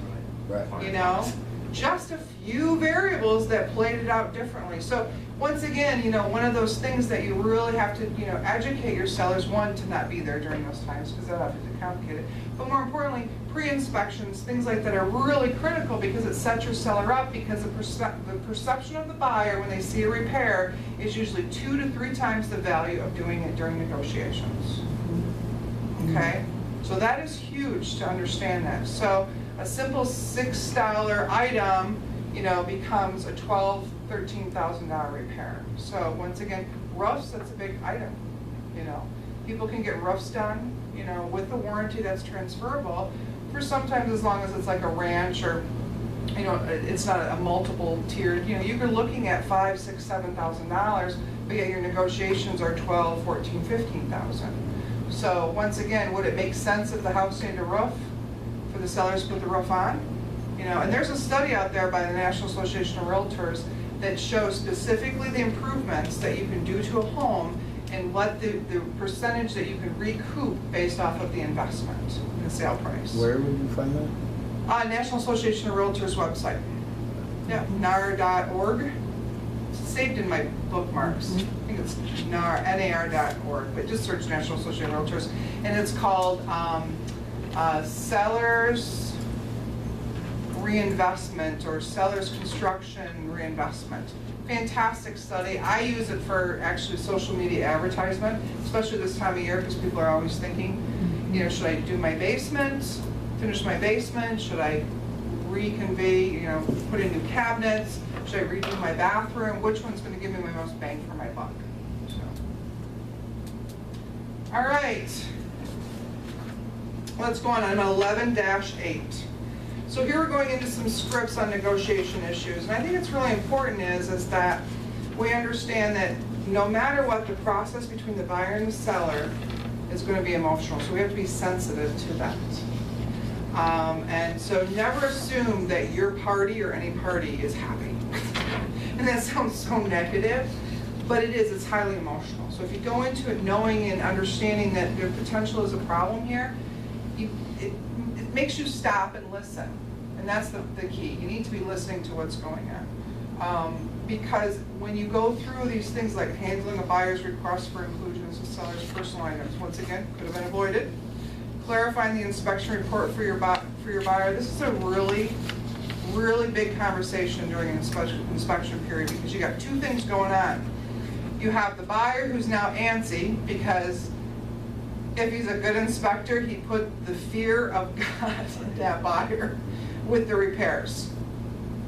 Right. You know, just a few variables that played it out differently. So once again, you know, one of those things that you really have to, you know, educate your sellers, one, to not be there during those times because that'll have to complicate it. But more importantly, pre-inspections, things like that are really critical because it sets your seller up because the perception of the buyer when they see a repair is usually 2 to 3 times the value of doing it during negotiations. Okay? So that is huge to understand that. So a simple $6 item, you know, becomes a $12,000, $13,000 repair. So once again, roofs, that's a big item, you know. People can get roofs done, you know, with a warranty that's transferable for sometimes as long as it's like a ranch or, you know, it's not a multiple tiered, you know, you're looking at $5,000, $6,000, $7,000, but yet your negotiations are $12,000, $14,000, $15,000. So once again, would it make sense if the house needed a roof for the sellers to put the roof on? You know, and there's a study out there by the National Association of Realtors that shows specifically the improvements that you can do to a home and what the percentage that you can recoup based off of the investment in the sale price. Where would you find that? National Association of Realtors website. Yeah, nar.org. It's saved in my bookmarks. I think it's nar.org, but just search National Association of Realtors. And it's called Sellers Reinvestment or Sellers Construction Reinvestment. Fantastic study. I use it for actually social media advertisement, especially this time of year because people are always thinking, you know, should I do my basement, finish my basement? Should I reconvey, you know, put in new cabinets? Should I redo my bathroom? Which one's going to give me my most bang for my buck? So. All right. Let's go on. I'm 11-8. So here we're going into some scripts on negotiation issues. And I think it's really important is that we understand that no matter what, the process between the buyer and the seller is going to be emotional. So we have to be sensitive to that. And so never assume that your party or any party is happy. And that sounds so negative, but it is. It's highly emotional. So if you go into it knowing and understanding that there potential is a problem here, it makes you stop and listen. And that's the key. You need to be listening to what's going on. Because when you go through these things like handling a buyer's request for inclusions of seller's personal items, once again, could have been avoided. Clarifying the inspection report for your buyer. This is a really, really big conversation during an inspection period because you got 2 things going on. You have the buyer who's now antsy because if he's a good inspector, he put the fear of God in that buyer with the repairs.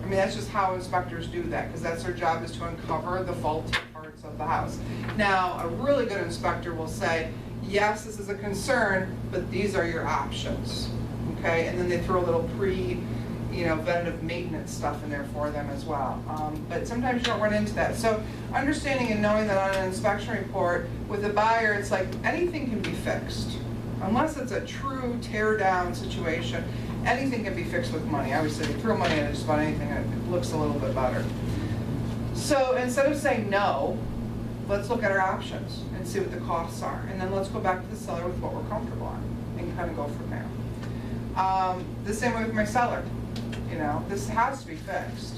I mean, that's just how inspectors do that because that's their job is to uncover the faulty parts of the house. Now, a really good inspector will say, yes, this is a concern, but these are your options, okay? And then they throw a little preventative maintenance stuff in there for them as well. But sometimes you don't run into that. So understanding and knowing that on an inspection report with a buyer, it's like anything can be fixed. Unless it's a true tear down situation, anything can be fixed with money. I always say throw money at just about anything and it looks a little bit better. So instead of saying no, let's look at our options and see what the costs are. And then let's go back to the seller with what we're comfortable on and kind of go from there. The same way with my seller. You know, this has to be fixed.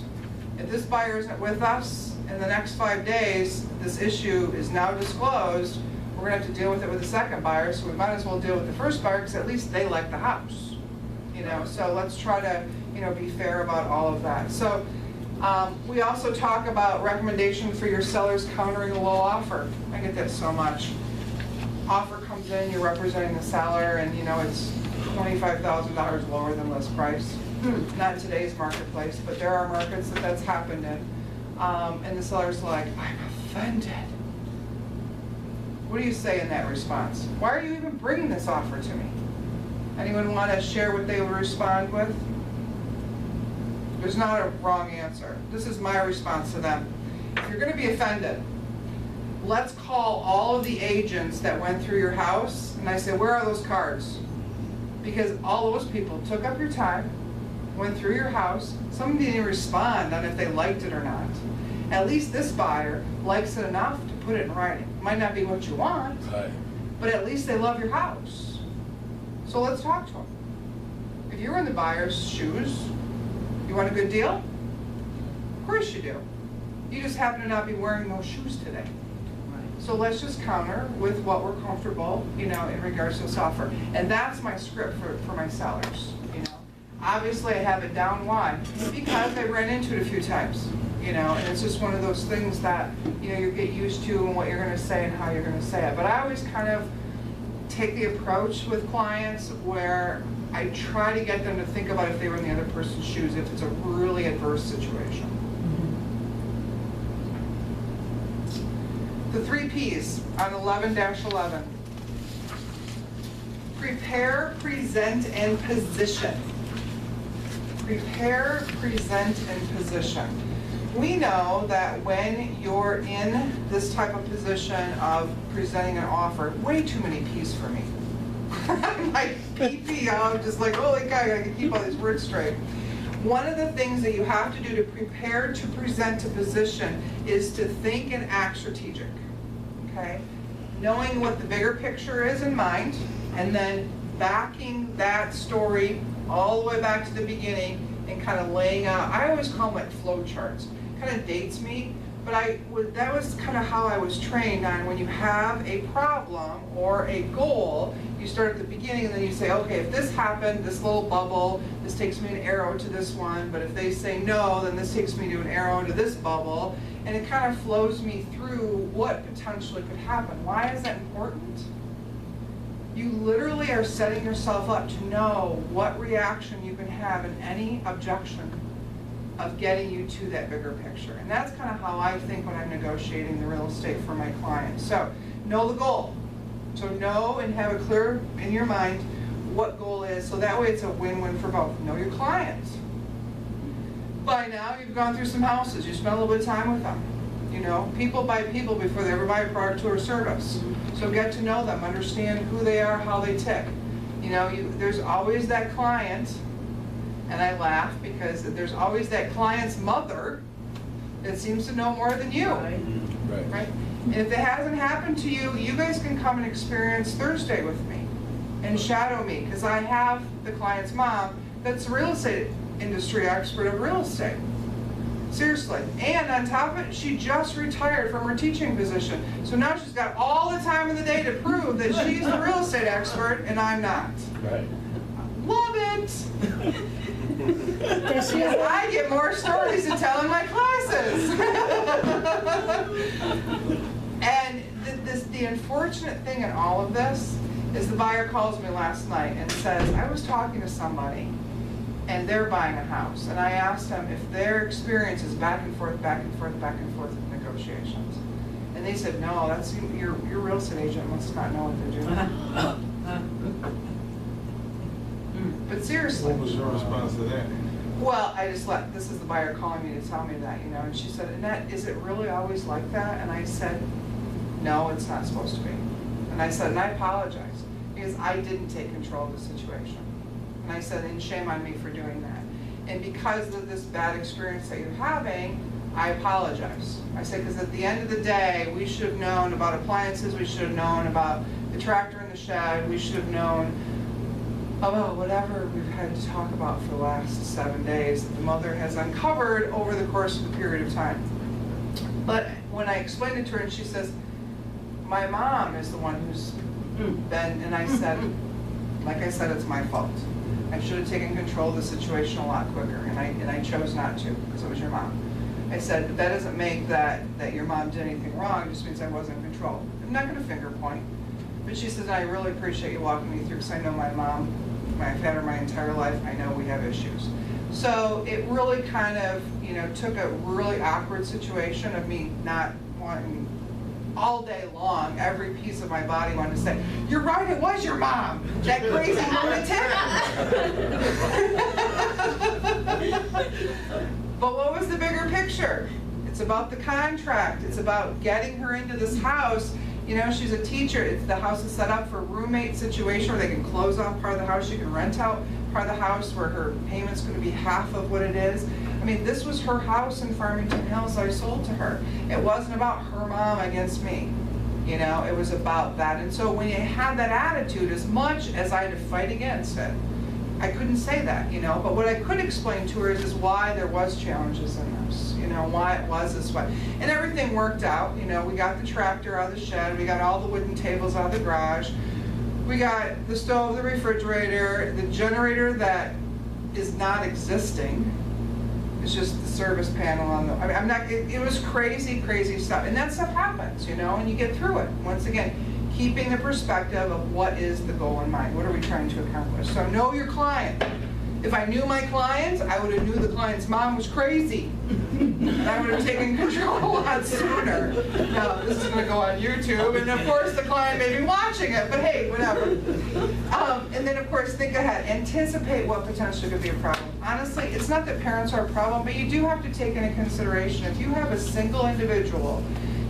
If this buyer isn't with us in the next 5 days, this issue is now disclosed, we're gonna have to deal with it with the second buyer, so we might as well deal with the first buyer because at least they like the house. You know, so let's try to, you know, be fair about all of that. So we also talk about recommendation for your sellers countering a low offer. I get that so much. Offer comes in, you're representing the seller, and you know it's $25,000 lower than list price. Not today's marketplace, but there are markets that that's happened in. And the seller's like, I'm offended. What do you say in that response? Why are you even bringing this offer to me? Anyone want to share what they would respond with? There's not a wrong answer. This is my response to them. If you're going to be offended, let's call all of the agents that went through your house, and I say, where are those cards? Because all those people took up your time, went through your house, some didn't even respond on if they liked it or not. At least this buyer likes it enough to put it in writing. Might not be what you want, Right. but at least they love your house. So let's talk to them. If you're in the buyer's shoes, you want a good deal? Of course you do. You just happen to not be wearing those shoes today. So let's just counter with what we're comfortable, you know, in regards to this offer. And that's my script for my sellers, you know. Obviously I have it down. Why? Because I ran into it a few times, you know, and it's just one of those things that, you know, you get used to and what you're gonna say and how you're gonna say it. But I always kind of take the approach with clients where I try to get them to think about if they were in the other person's shoes, if it's a really adverse situation. The 3 Ps on 11-11. Prepare, present, and position. Prepare, present, and position. We know that when you're in this type of position of presenting an offer, way too many Ps for me. I'm like, PP, I'm just like, holy cow, I gotta keep all these words straight. One of the things that you have to do to prepare to present a position is to think and act strategic, okay? Knowing what the bigger picture is in mind, and then backing that story all the way back to the beginning and kind of laying out, I always call them like flow charts. Kind of dates me, but that was kind of how I was trained on when you have a problem or a goal, you start at the beginning and then you say, okay, if this happened, this little bubble, this takes me an arrow to this one, but if they say no, then this takes me to an arrow to this bubble, and it kind of flows me through what potentially could happen. Why is that important? You literally are setting yourself up to know what reaction you can have in any objection of getting you to that bigger picture. And that's kind of how I think when I'm negotiating the real estate for my clients. So know the goal. So know and have it clear in your mind what goal is, so that way it's a win-win for both. Know your clients. By now you've gone through some houses, you spent a little bit of time with them. You know, people buy people before they ever buy a product or service. So get to know them, understand who they are, how they tick. You know, there's always that client, and I laugh because there's always that client's mother that seems to know more than you. Right? And if it hasn't happened to you, you guys can come and experience Thursday with me and shadow me, because I have the client's mom that's a real estate industry expert of real estate. Seriously. And on top of it, she just retired from her teaching position. So now she's got all the time in the day to prove that she's the real estate expert and I'm not. Right. Love it! I get more stories to tell in my classes. And the unfortunate thing in all of this is the buyer calls me last night and says, I was talking to somebody and they're buying a house. And I asked them if their experience is back and forth, back and forth, back and forth with negotiations. And they said, no, that's your real estate agent must not know what they're doing. But seriously. What was your response to that? Well, this is the buyer calling me to tell me that, you know, and she said, Annette, is it really always like that? And I said, no, it's not supposed to be. And I said, and I apologize, because I didn't take control of the situation. And I said, and shame on me for doing that. And because of this bad experience that you're having, I apologize. I said, because at the end of the day, we should have known about appliances, we should have known about the tractor in the shed, we should have known about whatever we've had to talk about for the last 7 days that the mother has uncovered over the course of a period of time. But when I explained it to her, and she says, my mom is the one who's been, and I said, like I said, it's my fault. I should have taken control of the situation a lot quicker, and I chose not to, because it was your mom. I said, but that doesn't make that your mom did anything wrong, it just means I wasn't in control. I'm not going to finger point. But she says, I really appreciate you walking me through, because I know my mom, I've had her my entire life, I know we have issues. So it really kind of, you know, took a really awkward situation of me not wanting, all day long, every piece of my body wanted to say, you're right, it was your mom, that crazy lunatic. But what was the bigger picture? It's about the contract. It's about getting her into this house You know, she's a teacher. The house is set up for a roommate situation where they can close off part of the house. She can rent out part of the house where her payment's going to be half of what it is. I mean, this was her house in Farmington Hills I sold to her. It wasn't about her mom against me. You know, it was about that. And so when you had that attitude, as much as I had to fight against it, I couldn't say that, you know. But what I could explain to her is why there was challenges in this, you know, why it was this way. And everything worked out, you know. We got the tractor out of the shed. We got all the wooden tables out of the garage. We got the stove, the refrigerator, the generator that is not existing. It's just the service panel on the, I mean, I'm not, it was crazy, crazy stuff. And that stuff happens, you know, and you get through it. Once again, keeping the perspective of what is the goal in mind. What are we trying to accomplish? So know your client. If I knew my client, I would have knew the client's mom was crazy. And I would have taken control a lot sooner. Now, this is going to go on YouTube, and of course the client may be watching it, but hey, whatever. And then of course, think ahead. Anticipate what potentially could be a problem. Honestly, it's not that parents are a problem, but you do have to take into consideration, if you have a single individual,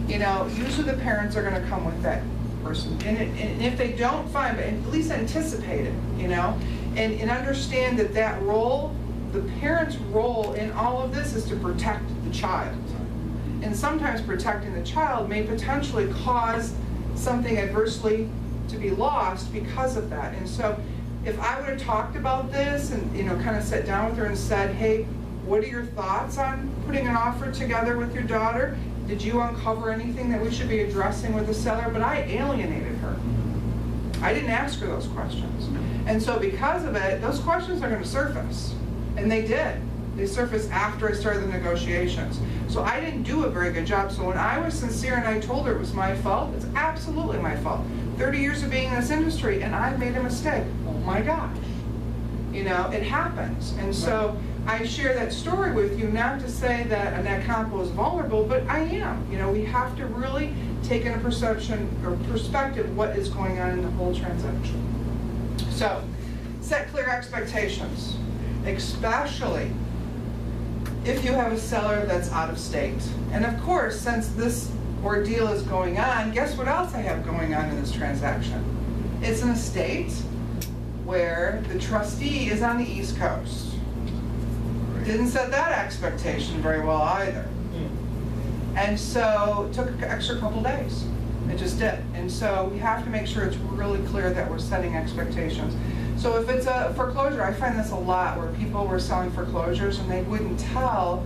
you know, usually the parents are going to come with that person. And if they don't find, but at least anticipate it, you know, and understand that that role, the parent's role in all of this is to protect the child. And sometimes protecting the child may potentially cause something adversely to be lost because of that. And so if I would have talked about this and, you know, kind of sat down with her and said, hey, what are your thoughts on putting an offer together with your daughter? Did you uncover anything that we should be addressing with the seller? But I alienated her. I didn't ask her those questions. And so because of it, those questions are going to surface. And they did. They surfaced after I started the negotiations. So I didn't do a very good job. So when I was sincere and I told her it was my fault, it's absolutely my fault. 30 years of being in this industry and I made a mistake. Oh my gosh. You know, it happens. And so I share that story with you not to say that Annette Compo is vulnerable, but I am. You know, we have to really take into perception or perspective what is going on in the whole transaction. So, set clear expectations, especially if you have a seller that's out of state. And of course, since this ordeal is going on, guess what else I have going on in this transaction? It's an estate where the trustee is on the East Coast. Didn't set that expectation very well either. And so it took an extra couple days. It just did. And so we have to make sure it's really clear that we're setting expectations. So if it's a foreclosure, I find this a lot where people were selling foreclosures and they wouldn't tell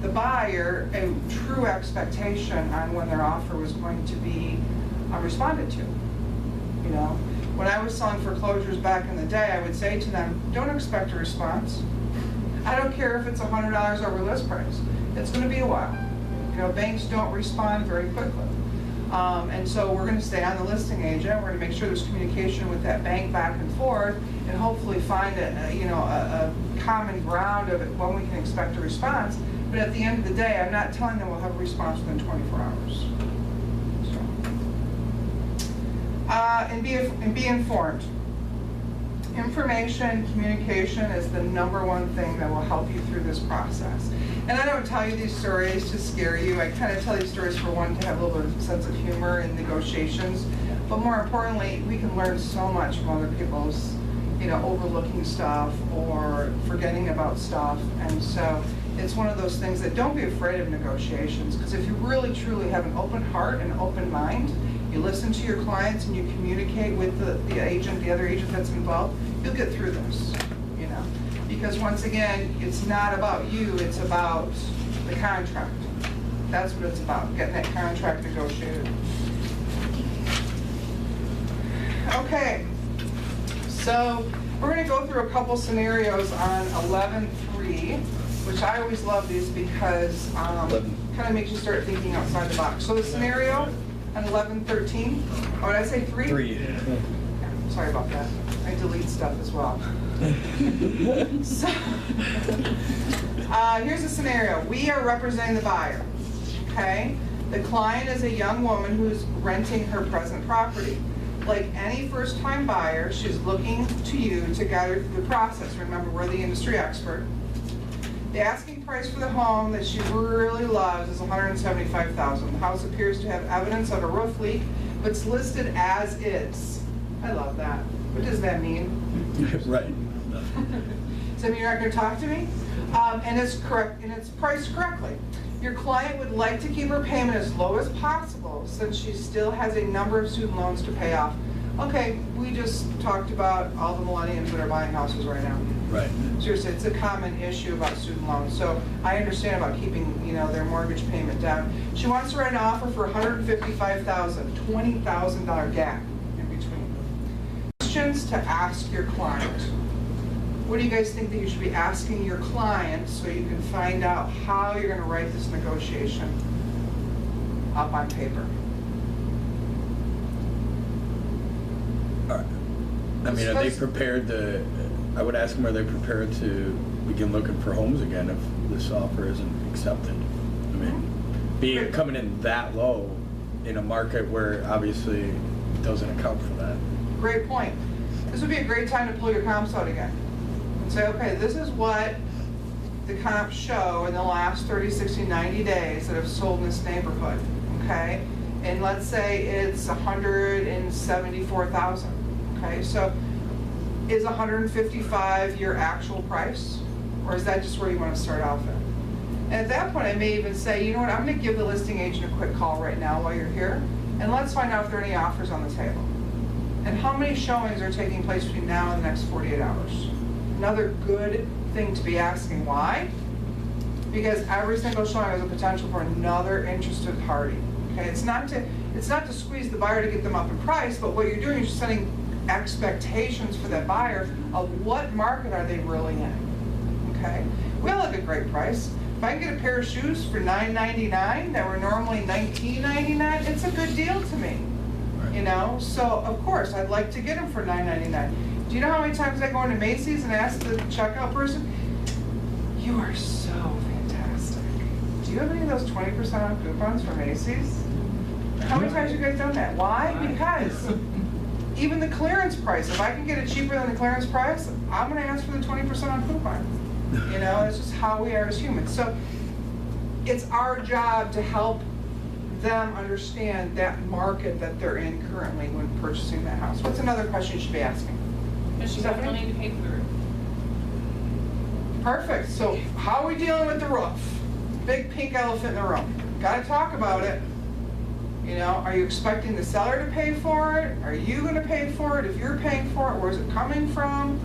the buyer a true expectation on when their offer was going to be responded to. You know, when I was selling foreclosures back in the day, I would say to them, don't expect a response. I don't care if it's $100 over list price. It's going to be a while. You know, banks don't respond very quickly. And so we're going to stay on the listing agent. We're going to make sure there's communication with that bank back and forth, and hopefully find a common ground of when we can expect a response. But at the end of the day, I'm not telling them we'll have a response within 24 hours. So. And be informed. Information, communication is the #1 thing that will help you through this process. And I don't tell you these stories to scare you. I kind of tell these stories for one, to have a little bit of sense of humor in negotiations. But more importantly, we can learn so much from other people's, you know, overlooking stuff or forgetting about stuff. And so it's one of those things that don't be afraid of negotiations, because if you really truly have an open heart and open mind, you listen to your clients and you communicate with the agent, the other agent that's involved, you'll get through this, you know. Because once again, it's not about you, it's about the contract. That's what it's about, getting that contract negotiated. Okay, so we're going to go through a couple scenarios on 11.3, which I always love these because kind of makes you start thinking outside the box. So the scenario on 11.13, oh, did I say 3? 3. Yeah, sorry about that. I delete stuff as well. So, here's a scenario. We are representing the buyer, okay? The client is a young woman who's renting her present property. Like any first-time buyer, she's looking to you to guide her through the process. Remember, we're the industry expert. The asking price for the home that she really loves is $175,000. The house appears to have evidence of a roof leak, but it's listed as is. I love that. What does that mean? Right. Does that mean you're not gonna talk to me? And it's correct, and it's priced correctly. Your client would like to keep her payment as low as possible since she still has a number of student loans to pay off. Okay, we just talked about all the millennials that are buying houses right now. Right. Seriously, it's a common issue about student loans. So I understand about keeping, their mortgage payment down. She wants to write an offer for $155,000, $20,000 gap in between. Questions to ask your client. What do you guys think that you should be asking your client so you can find out how you're going to write this negotiation up on paper? All right. I mean, are they prepared to, I would ask them, are they prepared to begin looking for homes again if this offer isn't accepted? I mean, coming in that low in a market where obviously it doesn't account for that. Great point. This would be a great time to pull your comps out again and say, okay, this is what the comps show in the last 30, 60, 90 days that have sold in this neighborhood, okay? And let's say it's 174,000, okay? So is 155 your actual price? Or is that just where you want to start off at? And at that point, I may even say, you know what, I'm going to give the listing agent a quick call right now while you're here, and let's find out if there are any offers on the table. And how many showings are taking place between now and the next 48 hours? Another good thing to be asking. Why? Because every single showing has a potential for another interested party. Okay, it's not to squeeze the buyer to get them up in price, but what you're doing is you're setting expectations for that buyer of what market are they really in. Okay, we all have a great price. If I can get a pair of shoes for $9.99 that were normally $19.99, it's a good deal to me. So of course I'd like to get them for $9.99. Do you know how many times I go into Macy's and ask the checkout person, "You are so fantastic. Do you have any of those 20% off coupons for Macy's?" How many times have you guys done that? Why? Because even the clearance price, if I can get it cheaper than the clearance price, I'm going to ask for the 20% on coupon. It's just how we are as humans. So it's our job to help them understand that market that they're in currently when purchasing that house. What's another question you should be asking? Does she have money to pay for the roof? Perfect. So how are we dealing with the roof? Big pink elephant in the room. Got to talk about it. Are you expecting the seller to pay for it? Are you going to pay for it? If you're paying for it, where's it coming from?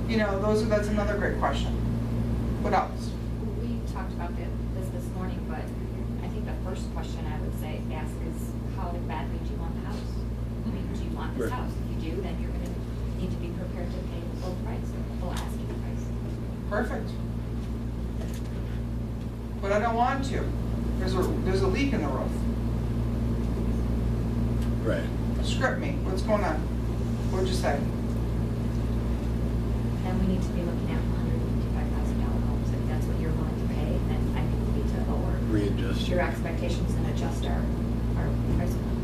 That's another great question. What else? We talked about this morning, but I think the first question I would say ask is, how badly do you want the house? I mean, do you want this house? If you do, then you're going to need to be prepared to pay the full price, the full asking price. Perfect. But I don't want to. There's a leak in the roof. Right. Script me. What's going on? What'd you say? Then we need to be looking at $155,000 homes. If that's what you're willing to pay, then I think we need to lower Readjust your expectations and adjust our price point.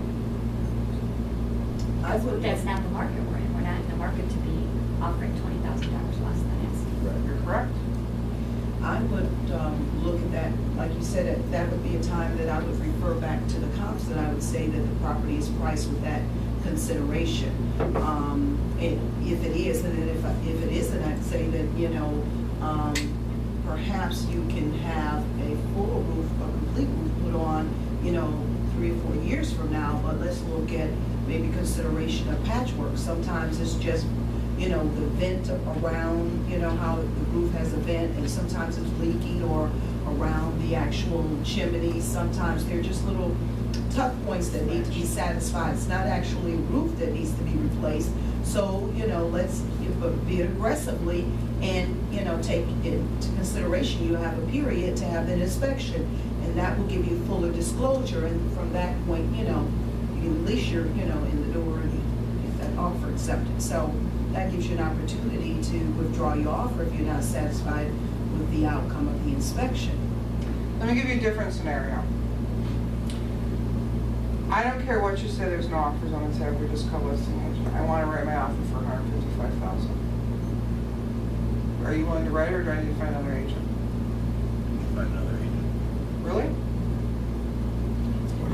That's not the market we're in. We're not in the market to be offering $20,000 less than asking. Right. You're correct. I would look at that, like you said, that would be a time that I would refer back to the comps, that I would say that the property is priced with that consideration. If it is, and then if it isn't, I'd say that, perhaps you can have a full roof, a complete roof put on, 3 or 4 years from now, but let's look at maybe consideration of patchwork. Sometimes it's just the vent around, how the roof has a vent, and sometimes it's leaking, or around the actual chimney. Sometimes they're just little tuck points that need to be satisfied. It's not actually a roof that needs to be replaced. So, let's be it aggressively and, take into consideration you have a period to have that inspection, and that will give you fuller disclosure, and from that point, at least you're, in the door and get that offer accepted. So that gives you an opportunity to withdraw your offer if you're not satisfied with the outcome of the inspection. Let me give you a different scenario. I don't care what you say, there's no offers on the table, we're just co-listing agent. I want to write my offer for $155,000. Are you willing to write it, or do I need to find another agent? Find another agent. Really?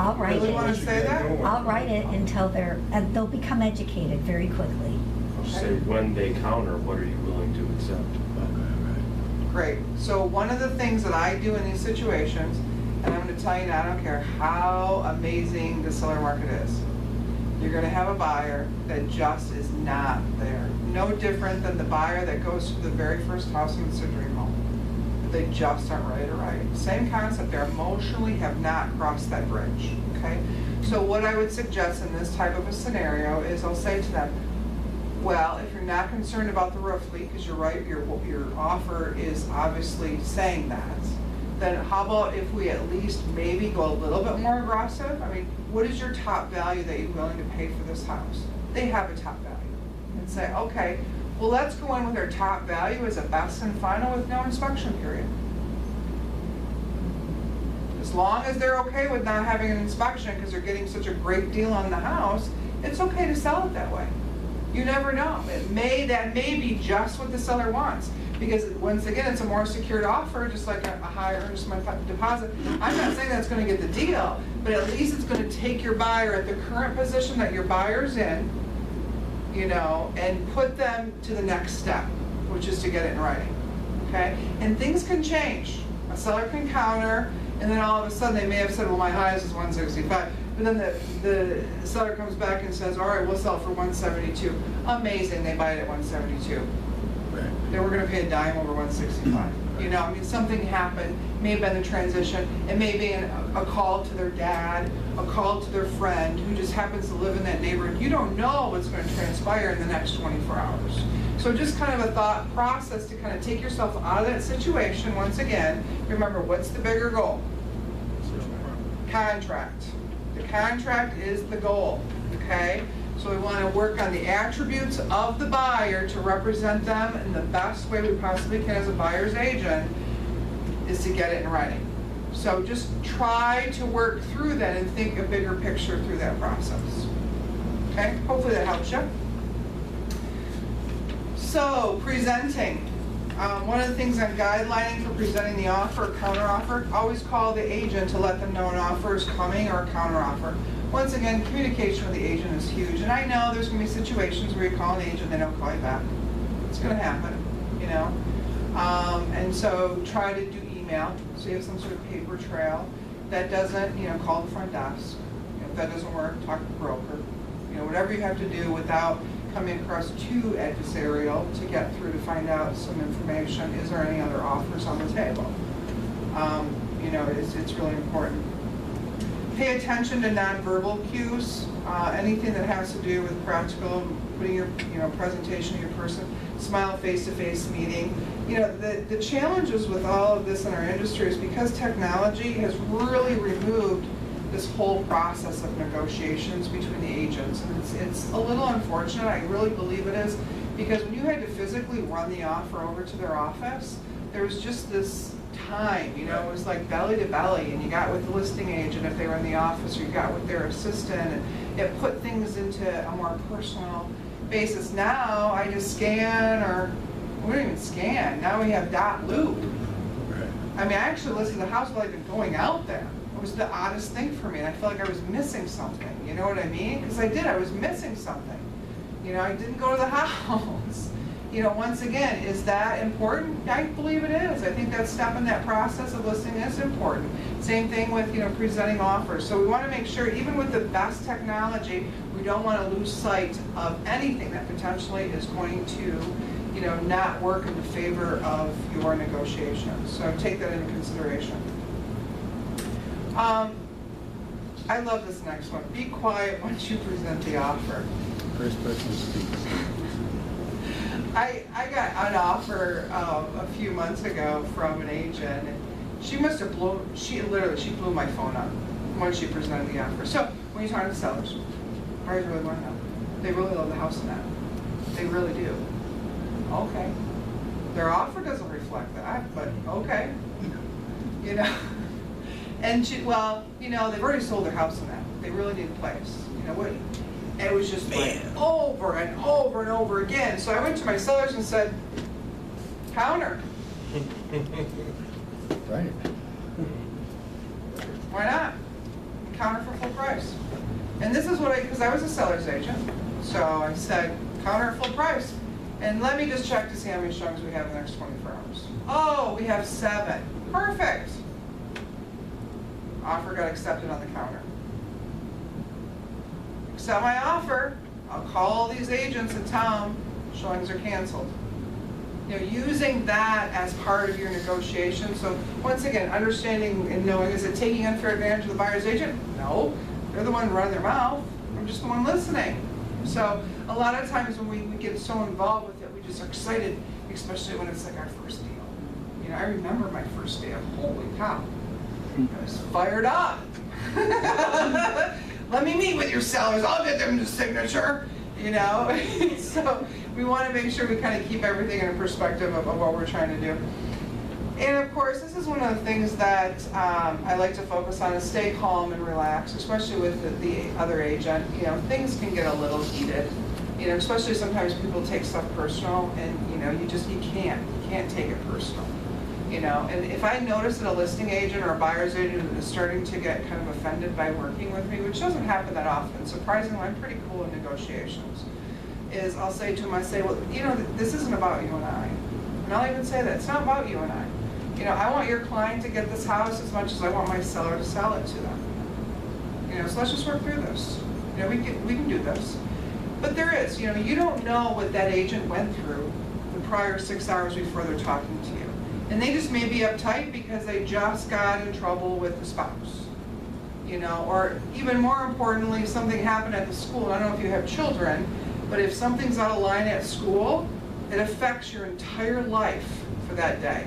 I'll write Really it. wanna say that? I'll write it until they'll become educated very quickly. Say when they counter, what are you willing to accept? Great. So one of the things that I do in these situations, and I'm gonna tell you now, I don't care how amazing the seller market is, you're gonna have a buyer that just is not there. No different than the buyer that goes to the very first house and it's their dream home. They just aren't ready to write. Same concept, they emotionally have not crossed that bridge, okay? So what I would suggest in this type of a scenario is I'll say to them, well, if you're not concerned about the roof leak, because you're right, your offer is obviously saying that, then how about if we at least maybe go a little bit more aggressive? I mean, what is your top value that you're willing to pay for this house? They have a top value. And say, okay, well, let's go in with our top value as a best and final with no inspection period. As long as they're okay with not having an inspection because they're getting such a great deal on the house, it's okay to sell it that way. You never know. That may be just what the seller wants. Because once again, it's a more secured offer, just like a higher earnest money deposit. I'm not saying that's going to get the deal, but at least it's going to take your buyer at the current position that your buyer's in, you know, and put them to the next step, which is to get it in writing. Okay? And things can change. A seller can counter, and then all of a sudden they may have said, well, my highest is 165. But then the seller comes back and says, all right, we'll sell it for 172. Amazing, they buy it at 172. Right. They were gonna pay a dime over 165. You know, I mean, something happened, may have been the transition, it may be a call to their dad, a call to their friend who just happens to live in that neighborhood. You don't know what's gonna transpire in the next 24 hours. So just kind of a thought process to kind of take yourself out of that situation. Once again, remember, what's the bigger goal? Contract. The contract is the goal, okay? So we want to work on the attributes of the buyer to represent them in the best way we possibly can as a buyer's agent is to get it in writing. So just try to work through that and think a bigger picture through that process. Okay, hopefully that helps you. So presenting. One of the things on guidelining for presenting the offer or counter offer, always call the agent to let them know an offer is coming or a counter offer. Once again, communication with the agent is huge. And I know there's going to be situations where you call an agent and they don't call you back. It's going to happen, you know. And so try to do email, so you have some sort of paper trail. That doesn't, you know, call the front desk. If that doesn't work, talk to the broker. You know, whatever you have to do without coming across too adversarial to get through to find out some information. Is there any other offers on the table? You know, it's really important. Pay attention to nonverbal cues. Anything that has to do with practical, putting your presentation of your person, smile face-to-face meeting. You know, the challenges with all of this in our industry is because technology has really removed this whole process of negotiations between the agents. And it's a little unfortunate, I really believe it is, because when you had to physically run the offer over to their office, there was just this time, you know, it was like belly to belly, and you got with the listing agent if they were in the office, or you got with their assistant, and it put things into a more personal basis. Now I just scan, or we don't even scan, now we have dot loop. I mean, I actually listed the house while I've been going out there. It was the oddest thing for me, and I felt like I was missing something, you know what I mean? Because I was missing something. You know, I didn't go to the house. You know, once again, is that important? I believe it is. I think that step in that process of listing is important. Same thing with, you know, presenting offers. So we want to make sure, even with the best technology, we don't want to lose sight of anything that potentially is going to, you know, not work in the favor of your negotiations. So take that into consideration. I love this next one. Be quiet once you present the offer. First person speaks. I got an offer a few months ago from an agent. And she must have she blew my phone up when she presented the offer. So when you're talking to sellers, buyers really want to know. They really love the house in that. They really do. Okay. Their offer doesn't reflect that, but okay. You know. And well, you know, they've already sold their house in that. They really need a place. You know what? It was just like over and over and over again. So I went to my sellers and said, counter. Right. Why not? counter for full price. And this is what because I was a seller's agent, so I said, counter full price. And let me just check to see how many showings we have in the next 24 hours. Oh, we have 7. Perfect. Offer got accepted on the counter. Accept my offer. I'll call all these agents and tell them showings are canceled. You know, using that as part of your negotiation. So once again, understanding and knowing, is it taking unfair advantage of the buyer's agent? No. They're the one running their mouth. I'm just the one listening. So a lot of times when we get so involved with it, we just are excited, especially when it's like our first deal. You know, I remember my first deal. Holy cow. I was fired up. Let me meet with your sellers. I'll get them the signature. You know, so we want to make sure we kind of keep everything in a perspective of what we're trying to do. And of course, this is one of the things that I like to focus on is stay calm and relax, especially with the other agent. You know, things can get a little heated. You know, especially sometimes people take stuff personal, and you know, you can't take it personal. You know, and if I notice that a listing agent or a buyer's agent is starting to get kind of offended by working with me, which doesn't happen that often, surprisingly, I'm pretty cool in negotiations, is I'll say to them, I say, well, you know, this isn't about you and I. And I'll even say that, it's not about you and I. You know, I want your client to get this house as much as I want my seller to sell it to them. You know, so let's just work through this. You know, we can do this. But there is, you know, you don't know what that agent went through the prior 6 hours before they're talking to you. And they just may be uptight because they just got in trouble with the spouse. You know, or even more importantly, something happened at the school. I don't know if you have children, but if something's out of line at school, it affects your entire life for that day.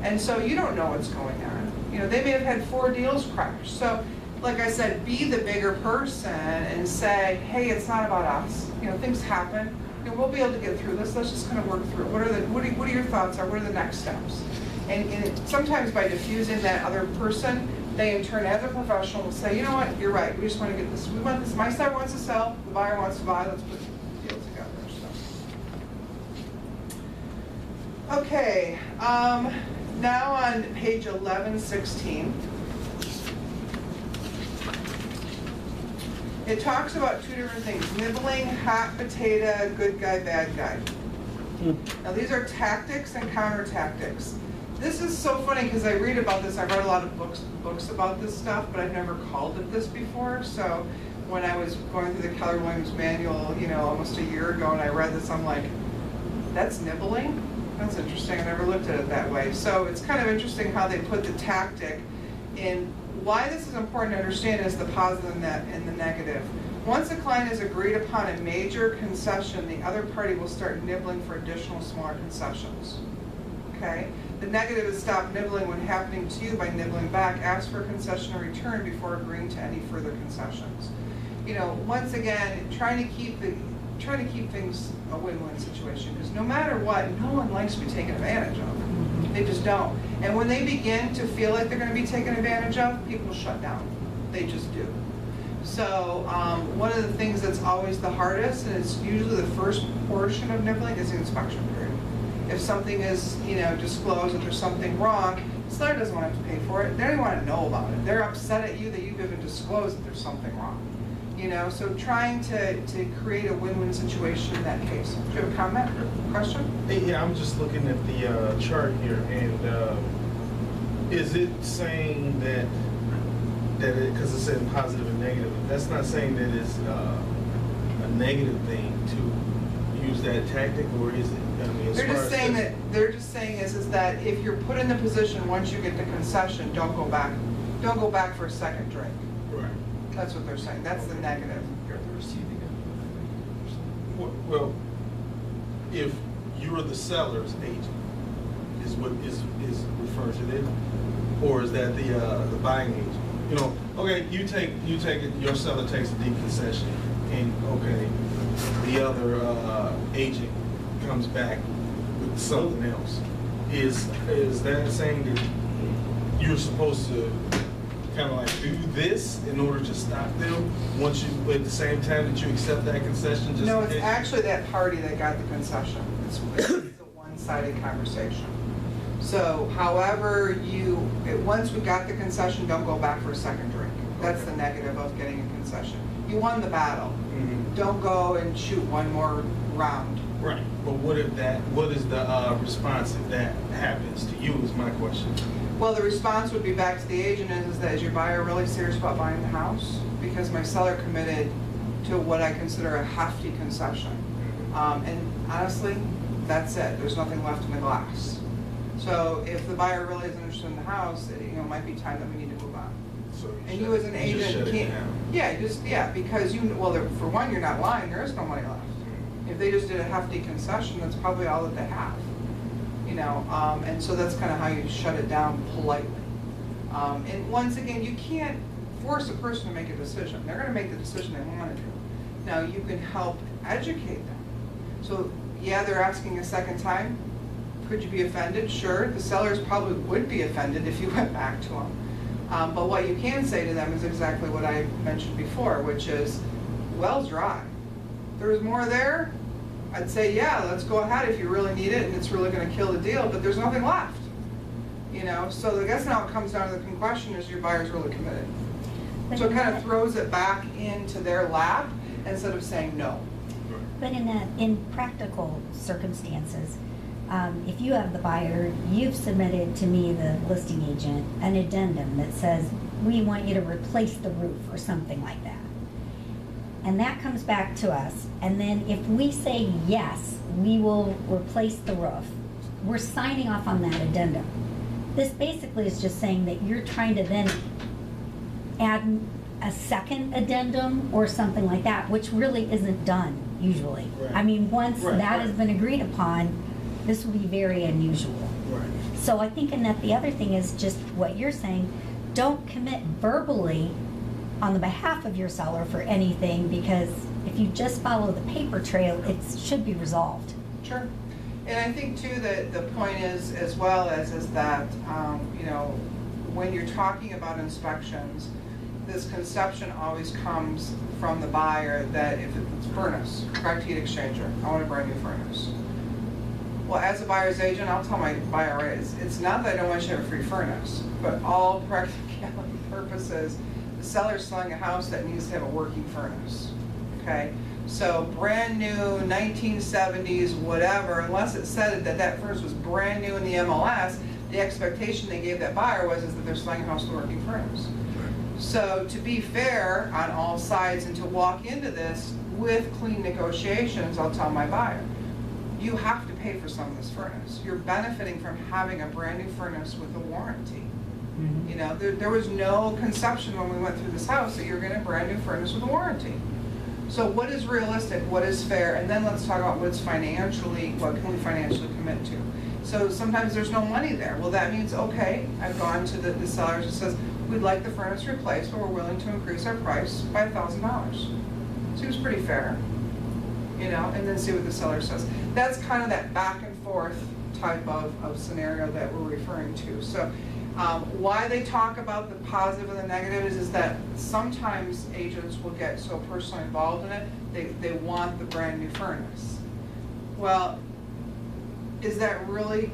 And so you don't know what's going on. You know, they may have had 4 deals crash. So, like I said, be the bigger person and say, hey, it's not about us. You know, things happen. You know, we'll be able to get through this. Let's just kind of work through it. What are your thoughts are? What are the next steps? And sometimes by diffusing that other person, they in turn, as a professional, will say, you know what, you're right. We just want to get this. We want this. My seller wants to sell. The buyer wants to buy. Let's put the deal together. So. Okay. Now on page 1116. It talks about 2 different things, nibbling, hot potato, good guy, bad guy. Now these are tactics and counter tactics. This is so funny because I read about this, I've read a lot of books about this stuff, but I've never called it this before. So when I was going through the Keller Williams manual, you know, almost a year ago, and I read this, I'm like, that's nibbling? That's interesting, I never looked at it that way. So it's kind of interesting how they put the tactic in. Why this is important to understand is the positive and the negative. Once a client has agreed upon a major concession, the other party will start nibbling for additional smaller concessions. Okay? The negative is stop nibbling when happening to you by nibbling back. Ask for a concession in return before agreeing to any further concessions. You know, once again, trying to keep things a win-win situation, because no matter what, no one likes to be taken advantage of. They just don't. And when they begin to feel like they're going to be taken advantage of, people shut down. They just do. So one of the things that's always the hardest, and it's usually the first portion of nibbling, is the inspection period. If something is, you know, disclosed that there's something wrong, the seller doesn't want to have to pay for it. They don't even want to know about it. They're upset at you that you've even disclosed that there's something wrong. You know, so trying to create a win-win situation in that case. Do you have a comment or question? Yeah, I'm just looking at the chart here, and is it saying that it, because it's saying positive and negative, that's not saying that it's a negative thing to use that tactic, or is it? I mean, They're just saying is that if you're put in the position once you get the concession, don't go back. Don't go back for a second drink. Right. That's what they're saying. That's the negative. You're the receiving end. Well, if you're the seller's agent, is what is referred to it, or is that the buying agent? You know, okay, you take it. Your seller takes a deep concession, and okay, the other agent comes back with something else. Is that saying that you're supposed to kind of like do this in order to stop them once you, at the same time that you accept that concession? Just No, it's actually that party that got the concession. It's a one-sided conversation. So however once we got the concession, don't go back for a second drink. That's the negative of getting a concession. You won the battle. Mhm. Don't go and shoot one more round. Right, but what is the response if that happens to you is my question. Well, the response would be back to the agent is that, is your buyer really serious about buying the house? Because my seller committed to what I consider a hefty concession. And honestly, that's it. There's nothing left in the glass. So if the buyer really isn't interested in the house, it might be time that we need to move on. So And you as an just agent shut it can't, down. because for one, you're not lying, there is no money left. If they just did a hefty concession, that's probably all that they have. And so that's kind of how you shut it down politely. And once again, you can't force a person to make a decision. They're gonna make the decision they want to do. Now, you can help educate them. So, yeah, they're asking a second time. Could you be offended? Sure, the sellers probably would be offended if you went back to them. But what you can say to them is exactly what I mentioned before, which is, well's dry. There's more there, I'd say, yeah, let's go ahead if you really need it and it's really gonna kill the deal, but there's nothing left. So I guess now it comes down to the question, is your buyer's really committed? So it kind of throws it back into their lap instead of saying no. But in practical circumstances, if you have the buyer, you've submitted to me, the listing agent, an addendum that says, we want you to replace the roof or something like that. And that comes back to us. And then if we say, yes, we will replace the roof, we're signing off on that addendum. This basically is just saying that you're trying to then add a second addendum or something like that, which really isn't done usually. Right. I mean, once Right, that right. has been agreed upon, this will be very unusual. Right. So I think, Annette, the other thing is just what you're saying, don't commit verbally on the behalf of your seller for anything, because if you just follow the paper trail, it should be resolved. Sure. And I think too that the point is, as well as, is that, when you're talking about inspections, this conception always comes from the buyer that if it's furnace, correct heat exchanger, I want a brand new furnace. Well, as a buyer's agent, I'll tell my buyer, right, it's not that I don't want you to have a free furnace, but all practicality purposes, the seller's selling a house that needs to have a working furnace, okay? So brand new, 1970s, whatever, unless it said that furnace was brand new in the MLS, the expectation they gave that buyer is that they're selling a house with a working furnace. So to be fair on all sides and to walk into this with clean negotiations, I'll tell my buyer, you have to pay for some of this furnace. You're benefiting from having a brand new furnace with a warranty. There was no conception when we went through this house that you're getting a brand new furnace with a warranty. So what is realistic, what is fair, and then let's talk about what can we financially commit to. So sometimes there's no money there. Well, that means, okay, I've gone to the sellers and says, we'd like the furnace replaced, but we're willing to increase our price by $1,000. Seems pretty fair, and then see what the seller says. That's kind of that back and forth type of scenario that we're referring to. So why they talk about the positive and the negative is that sometimes agents will get so personally involved in it, they want the brand new furnace. Well, is that really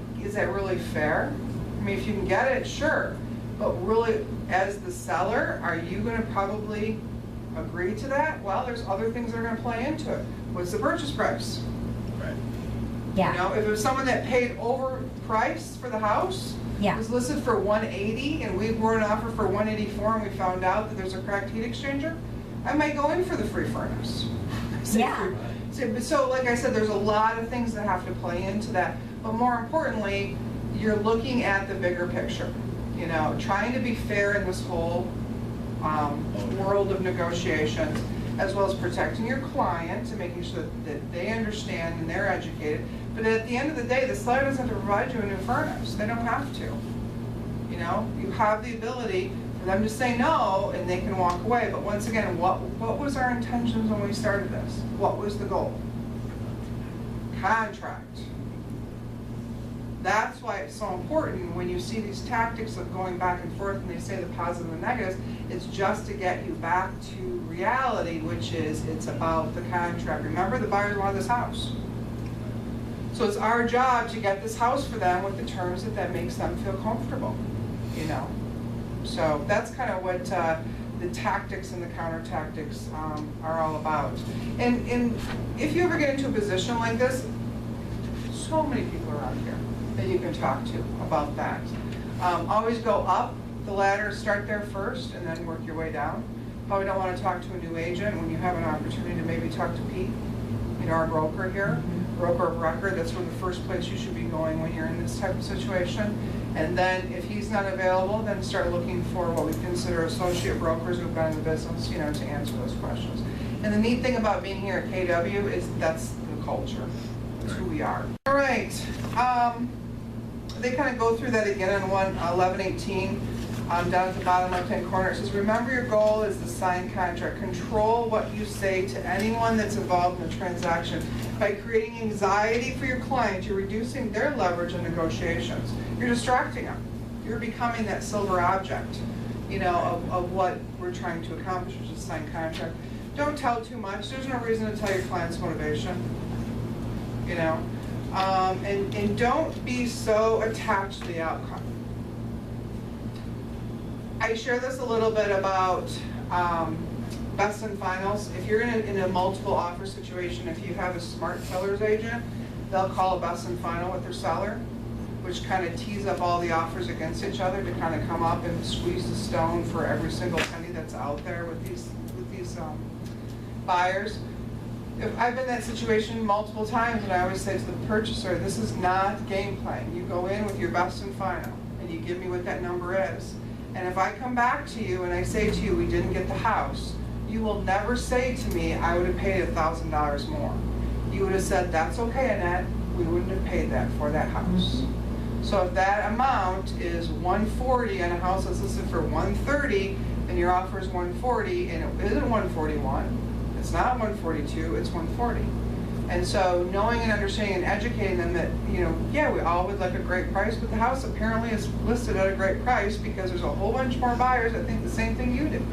fair? I mean, if you can get it, sure. But really, as the seller, are you going to probably agree to that? Well, there's other things that are going to play into it. What's the purchase price? Right. Yeah. If it was someone that paid overpriced for the house, Yeah. it was listed for $180, and we were an offer for $184, and we found out that there's a cracked heat exchanger, I might go in for the free furnace. Yeah. So like I said, there's a lot of things that have to play into that. But more importantly, you're looking at the bigger picture. Trying to be fair in this whole world of negotiations, as well as protecting your client and making sure that they understand and they're educated. But at the end of the day, the seller doesn't have to provide you a new furnace. They don't have to. You have the ability for them to say no and they can walk away. But once again, what was our intentions when we started this? What was the goal? Contract. That's why it's so important when you see these tactics of going back and forth and they say the positive and negatives, it's just to get you back to reality, which is it's about the contract. Remember, the buyers want this house. So it's our job to get this house for them with the terms that makes them feel comfortable, So that's kind of what the tactics and the counter tactics are all about. And if you ever get into a position like this, so many people around here that you can talk to about that. Always go up the ladder, start there first, and then work your way down. Probably don't want to talk to a new agent when you have an opportunity to maybe talk to Pete, our broker here, broker of record. That's where the first place you should be going when you're in this type of situation. And then if he's not available, then start looking for what we consider associate brokers who've been in the business, to answer those questions. And the neat thing about being here at KW is that's the culture. That's who we are. All right. They kind of go through that again on 1118. Down at the bottom left-hand corner, it says, remember your goal is the signed contract. Control what you say to anyone that's involved in the transaction. By creating anxiety for your client, you're reducing their leverage in negotiations. You're distracting them. You're becoming that silver object, of what we're trying to accomplish, which is a signed contract. Don't tell too much. There's no reason to tell your client's motivation, and don't be so attached to the outcome. I share this a little bit about best and finals. If you're in a multiple offer situation, if you have a smart seller's agent, they'll call a best and final with their seller, which kind of tees up all the offers against each other to kind of come up and squeeze the stone for every single penny that's out there with these buyers. I've been in that situation multiple times, and I always say to the purchaser, this is not game playing. You go in with your best and final, and you give me what that number is. And if I come back to you and I say to you, we didn't get the house, you will never say to me, I would have paid $1,000 more. You would have said, that's okay, Annette, we wouldn't have paid that for that house. So if that amount is $140 on a house that's listed for $130, and your offer is $140, and it isn't $141, it's not $142, it's $140. And so knowing and understanding and educating them that, yeah, we all would like a great price, but the house apparently is listed at a great price because there's a whole bunch more buyers that think the same thing you do.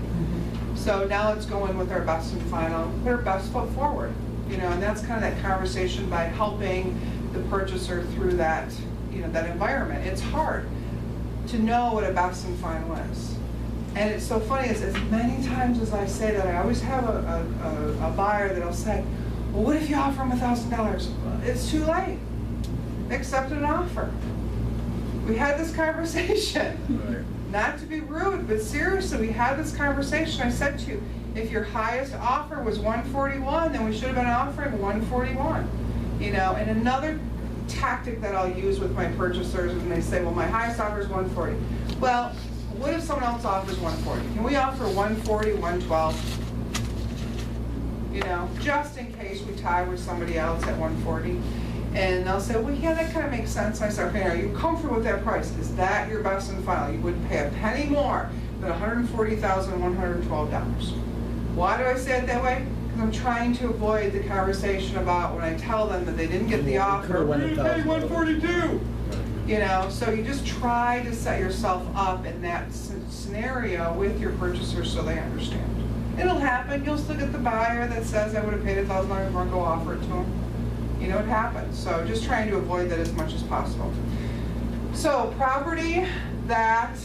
So now let's go in with our best and final, put our best foot forward, and that's kind of that conversation by helping the purchaser through that, that environment. It's hard to know what a best and final is. And it's so funny, is as many times as I say that, I always have a buyer that'll say, well, what if you offer them $1,000? It's too late. Accept an offer. We had this conversation. Right. Not to be rude, but seriously, we had this conversation. I said to you, if your highest offer was $141, then we should have been offering $141. And another tactic that I'll use with my purchasers when they say, well, my highest offer is $140. Well, what if someone else offers $140? Can we offer $140, $112? Just in case we tie with somebody else at $140. And they'll say, well, yeah, that kind of makes sense. And I say, okay, are you comfortable with that price? Is that your best and final? You wouldn't pay a penny more than $140,112. Why do I say it that way? Because I'm trying to avoid the conversation about when I tell them that they didn't get the offer, we didn't pay $142. So you just try to set yourself up in that scenario with your purchasers so they understand. It'll happen. You'll still get the buyer that says I would have paid $1,000 more and go offer it to them. It happens. So just trying to avoid that as much as possible. So property that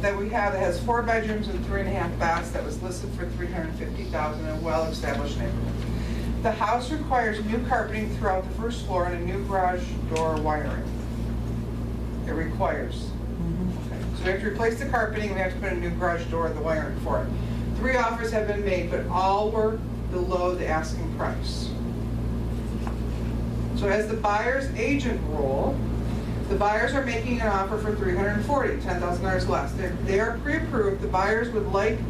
that we have that has 4 bedrooms and 3.5 baths that was listed for $350,000 in a well-established neighborhood. The house requires new carpeting throughout the first floor and a new garage door wiring. It requires. Okay. So we have to replace the carpeting, we have to put a new garage door and the wiring for it. 3 offers have been made, but all were below the asking price. So as the buyer's agent rule, the buyers are making an offer for $340, $10,000 less. They are pre-approved. The buyers would like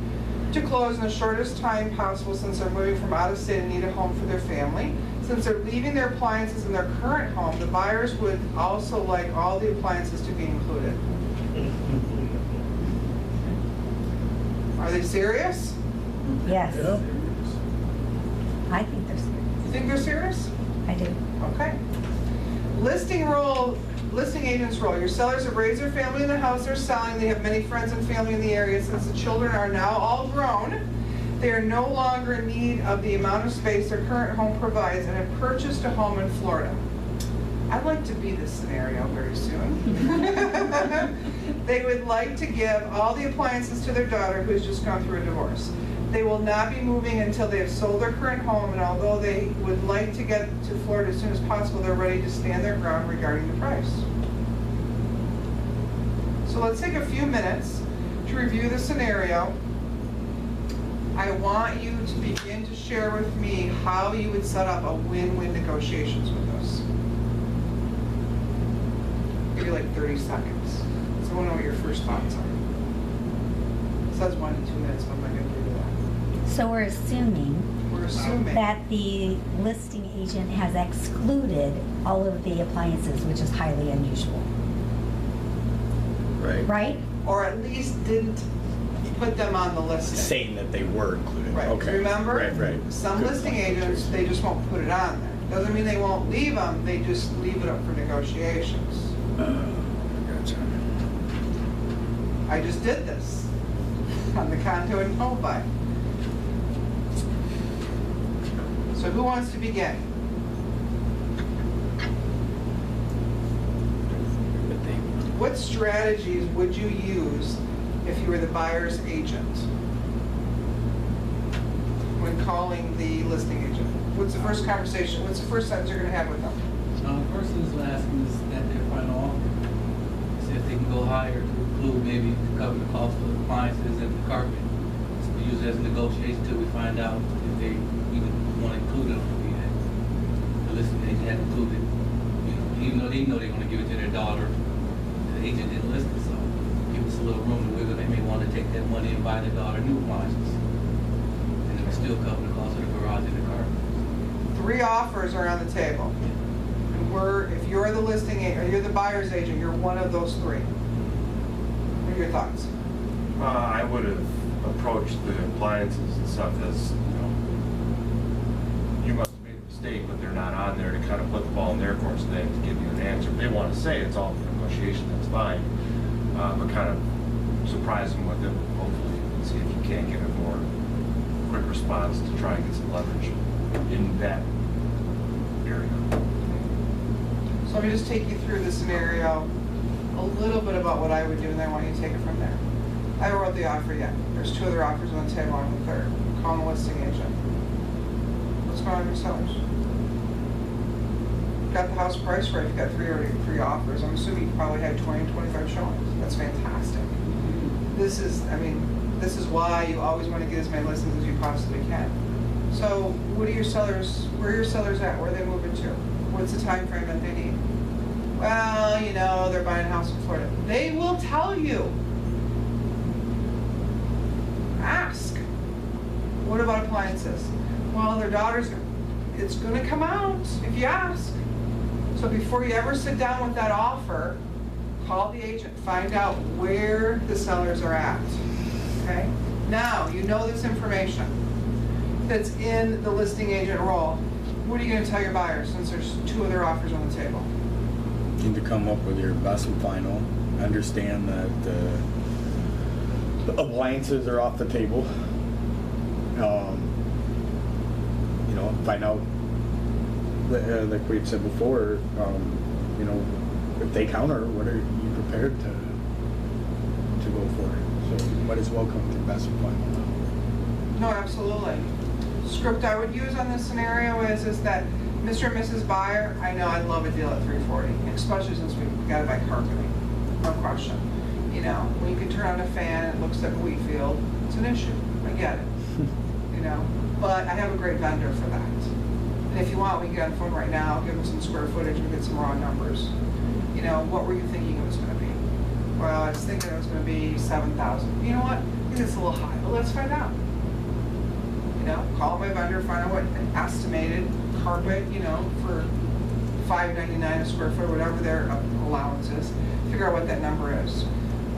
to close in the shortest time possible since they're moving from out of state and need a home for their family. Since they're leaving their appliances in their current home, the buyers would also like all the appliances to be included. Are they serious? Yes. Yeah. I think they're serious. You think they're serious? I do. Okay. Listing agent's role. Your sellers have raised their family in the house they're selling. They have many friends and family in the area. Since the children are now all grown, they are no longer in need of the amount of space their current home provides and have purchased a home in Florida. I'd like to be this scenario very soon. They would like to give all the appliances to their daughter who's just gone through a divorce. They will not be moving until they have sold their current home, and although they would like to get to Florida as soon as possible, they're ready to stand their ground regarding the price. So let's take a few minutes to review the scenario. I want you to begin to share with me how you would set up a win-win negotiations with us. Give you like 30 seconds. So I want to know what your first thoughts are. It says 1 to 2 minutes, but I'm not going to give you that. So we're assuming that the listing agent has excluded all of the appliances, which is highly unusual, Right. right? Or at least didn't put them on the listing. Saying that they were included. Right. Okay. Remember? Right. Some Good listing point. agents, they just won't put it on there. Doesn't mean they won't leave them, they just leave it up for negotiations. Gotcha. I just did this on the condo in Novi. So who wants to begin? What strategies would you use if you were the buyer's agent when calling the listing agent? What's the first conversation, what's the first sentence you're gonna have with them? First things last is that their final offer. See if they can go higher to include maybe to cover the cost of the appliances and the carpet. So we use it as a negotiation until we find out if they even want to include it on the end. The listing agent had included, even though they know they're gonna give it to their daughter, the agent didn't list it, so give us a little room to wiggle. They may want to take that money and buy their daughter new appliances. And it will still cover the cost of the garage and the carpet. 3 offers are on the table. And if you're the listing agent, or you're the buyer's agent, you're one of those 3. What are your thoughts? I would have approached the appliances and stuff as, you must have made a mistake, but they're not on there to kind of put the ball in their court, so they have to give you an answer. If they want to say it's all for negotiation, that's fine. But kind of surprise them with it, hopefully, and see if you can't get a more quick response to try and get some leverage in that area. So let me just take you through the scenario, a little bit about what I would do, and then I want you to take it from there. I haven't wrote the offer yet. There's 2 other offers on the table, I'm the 3rd. Call the listing agent. What's going on with your sellers? Got the house price right, you've got 3 offers. I'm assuming you probably had 20 and 25 showings. That's fantastic. This is why you always want to get as many listings as you possibly can. So where are your sellers at? Where are they moving to? What's the time frame that they need? Well, they're buying a house in Florida. They will tell you. Ask. What about appliances? Well, their daughter's, it's gonna come out if you ask. So before you ever sit down with that offer, call the agent, find out where the sellers are at, okay? Now, you know this information that's in the listing agent role. What are you gonna tell your buyers since there's 2 other offers on the table? You need to come up with your best and final. Understand that the appliances are off the table. Find out, like we've said before, if they counter, what are you prepared to go for? So you might as well come with your best and final. No, absolutely. Script I would use on this scenario is that Mr. and Mrs. Buyer, I know I'd love a deal at $340, especially since we got to buy carpeting, no question. When you can turn on a fan, it looks like a wheat field, it's an issue, I get it. But I have a great vendor for that. And if you want, we can get on the phone right now, give them some square footage, and get some raw numbers. What were you thinking it was going to be? Well, I was thinking it was going to be 7,000. You know what? I think it's a little high, but let's find out. Call my vendor, find out what an estimated carpet, for $5.99 a square foot, whatever their allowance is, figure out what that number is.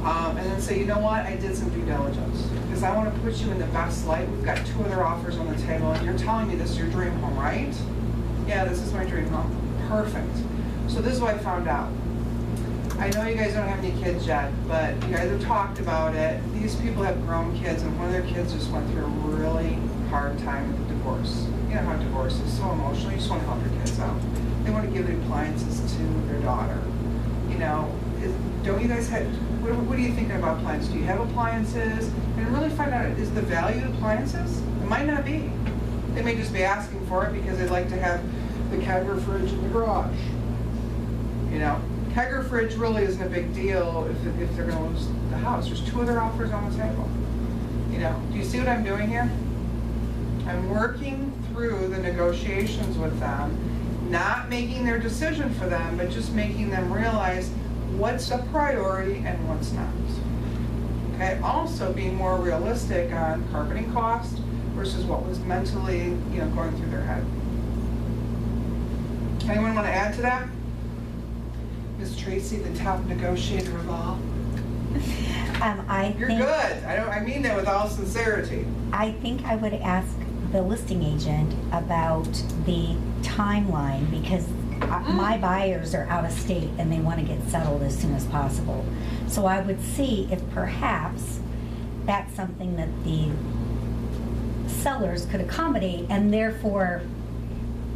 And then say, you know what, I did some due diligence, because I want to put you in the best light. We've got 2 other offers on the table, and you're telling me this is your dream home, right? Yeah, this is my dream home. Perfect. So this is what I found out. I know you guys don't have any kids yet, but you guys have talked about it. These people have grown kids, and one of their kids just went through a really hard time with the divorce. You know how divorce is so emotional. You just want to help your kids out. They want to give give the appliances to their daughter? You know, don't you guys have, what are you thinking about appliances? Do you have appliances? And really find out, is the value of appliances? It might not be. They may just be asking for it because they'd like to have the kegger fridge in the garage. You know, kegger fridge really isn't a big deal if they're gonna lose the house. There's 2 other offers on the table. You know, do you see what I'm doing here? I'm working through the negotiations with them, not making their decision for them, but just making them realize what's a priority and what's not. Okay, also being more realistic on carpeting cost versus what was mentally, you know, going through their head. Anyone want to add to that? Ms. Tracy, the top negotiator of all. You're good. I mean that with all sincerity. I think I would ask the listing agent about the timeline, because my buyers are out of state and they want to get settled as soon as possible. So I would see if perhaps that's something that the sellers could accommodate, and therefore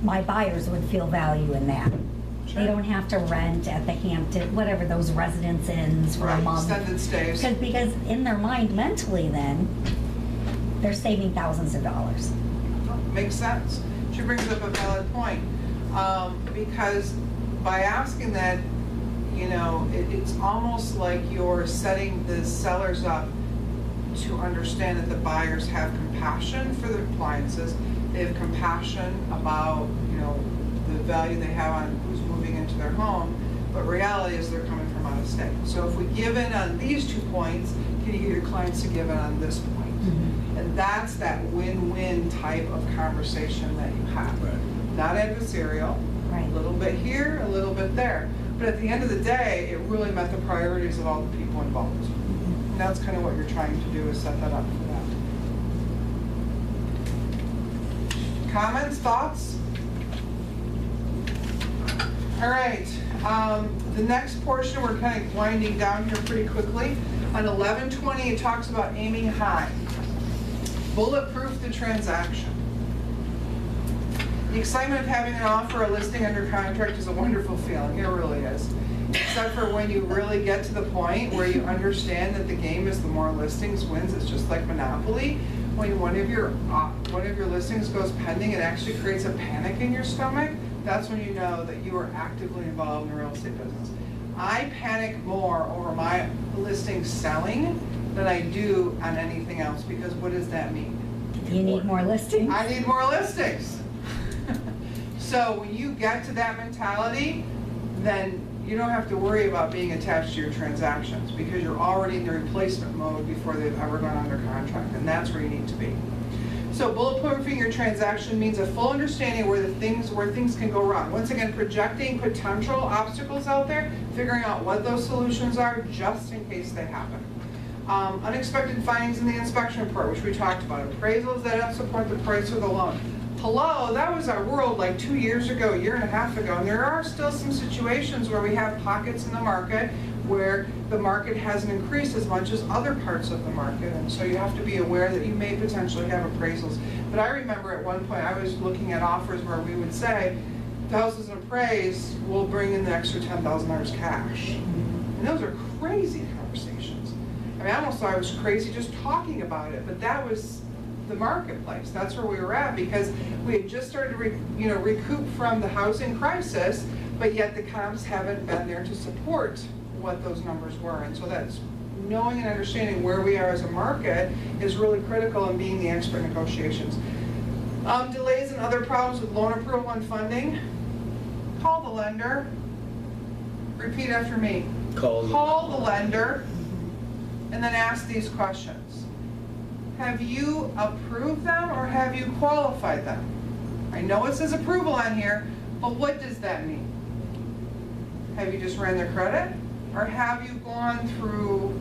my buyers would feel value in that. Sure. They don't have to rent at the Hampton, whatever those residence inns for a Right, month. extended stays. Because in their mind mentally then, they're saving thousands of dollars. Makes sense. She brings up a valid point. Because by asking that, you know, it's almost like you're setting the sellers up to understand that the buyers have compassion for the appliances. They have compassion about, you know, the value they have on who's moving into their home. But reality is they're coming from out of state. So if we give in on these 2 points, can you get your clients to give in on this point? And that's that win-win type of conversation that you have. Right. Not adversarial, Right. a little bit here, a little bit there. But at the end of the day, it really met the priorities of all the people involved. And that's kind of what you're trying to do, is set that up for that. Comments, thoughts? All right, the next portion, we're kind of winding down here pretty quickly. On 11:20, it talks about aiming high. Bulletproof the transaction. The excitement of having an offer or listing under contract is a wonderful feeling. It really is. Except for when you really get to the point where you understand that the game is the more listings wins. It's just like Monopoly. When one of your listings goes pending, it actually creates a panic in your stomach. That's when you know that you are actively involved in the real estate business. I panic more over my listing selling than I do on anything else, because what does that mean? You need more listings? I need more listings. So when you get to that mentality, then you don't have to worry about being attached to your transactions, because you're already in the replacement mode before they've ever gone under contract, and that's where you need to be. So bulletproofing your transaction means a full understanding where things can go wrong. Once again, projecting potential obstacles out there, figuring out what those solutions are just in case they happen. Unexpected findings in the inspection report, which we talked about. Appraisals that don't support the price of the loan. Hello, that was our world like 2 years ago, a year and a half ago, and there are still some situations where we have pockets in the market where the market hasn't increased as much as other parts of the market, and so you have to be aware that you may potentially have appraisals. But I remember at one point I was looking at offers where we would say, the house is appraised, we'll bring in the extra $10,000 cash. And those are crazy conversations. I mean, I almost thought I was crazy just talking about it, but that was the marketplace. That's where we were at, because we had just started to recoup from the housing crisis, but yet the comps haven't been there to support what those numbers were. And so that's knowing and understanding where we are as a market is really critical in being the expert in negotiations. Delays and other problems with loan approval and funding. Call the lender. Repeat after me. Call the lender and then ask these questions. Have you approved them or have you qualified them? I know it says approval on here, but what does that mean? Have you just ran their credit? Or have you gone through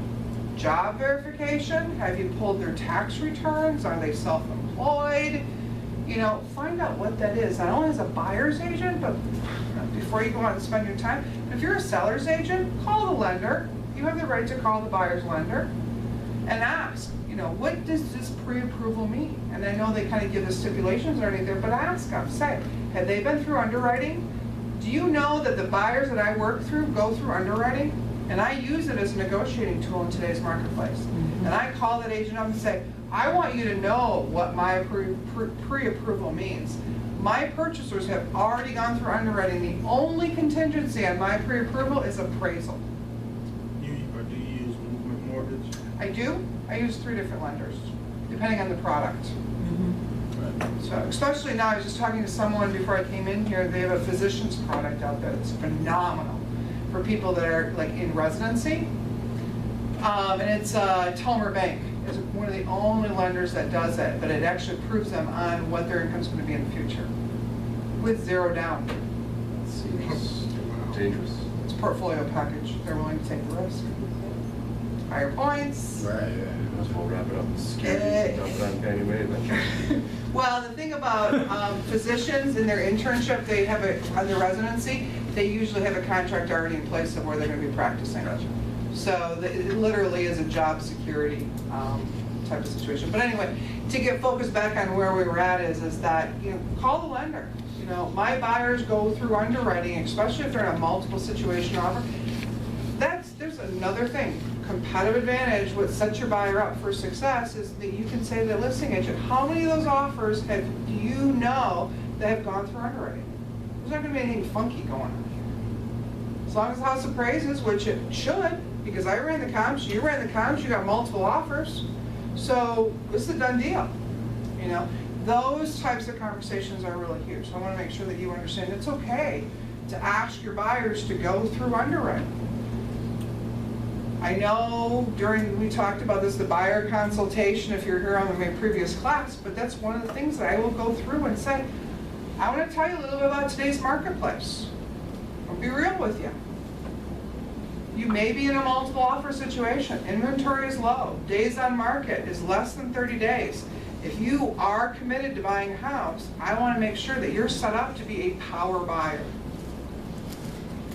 job verification? Have you pulled their tax returns? Are they self-employed? You know, find out what that is. Not only as a buyer's agent, but before you go out and spend your time. If you're a seller's agent, call the lender. You have the right to call the buyer's lender and ask, you know, what does this pre-approval mean? And I know they kind of give the stipulations already there, but ask them. Say, have they been through underwriting Do you know that the buyers that I work through go through underwriting? And I use it as a negotiating tool in today's marketplace. And I call that agent up and say, I want you to know what my pre-approval means. My purchasers have already gone through underwriting. The only contingency on my pre-approval is appraisal. Do you use movement mortgage? I do. I use 3 different lenders, depending on the product. So, especially now, I was just talking to someone before I came in here, they have a physician's product out there that's phenomenal for people that are like in residency. And it's Telmer Bank is one of the only lenders that does it, but it actually approves them on what their income's going to be in the future with 0 down. Seems dangerous. It's a portfolio package. They're willing to take the risk. Higher points. Right. Might as well wrap it up in security, dump it on Fannie Mae then. Well, the thing about physicians in their internship, they have on their residency, they usually have a contract already in place of where they're going to be practicing. Gotcha. So it literally is a job security type of situation. But anyway, to get focused back on where we were at is that, call the lender. My buyers go through underwriting, especially if they're in a multiple situation offer. There's another thing. Competitive advantage, what sets your buyer up for success is that you can say to the listing agent, how many of those offers do you know that have gone through underwriting? There's not going to be anything funky going on here. As long as the house appraises, which it should, because I ran the comps, you ran the comps, you got multiple offers. So this is a done deal. Those types of conversations are really huge. So I want to make sure that you understand it's okay to ask your buyers to go through underwriting. I know we talked about this, the buyer consultation, if you're here on my previous class, but that's one of the things that I will go through and say, I want to tell you a little bit about today's marketplace. I'll be real with you. You may be in a multiple offer situation. Inventory is low. Days on market is less than 30 days. If you are committed to buying a house, I want to make sure that you're set up to be a power buyer.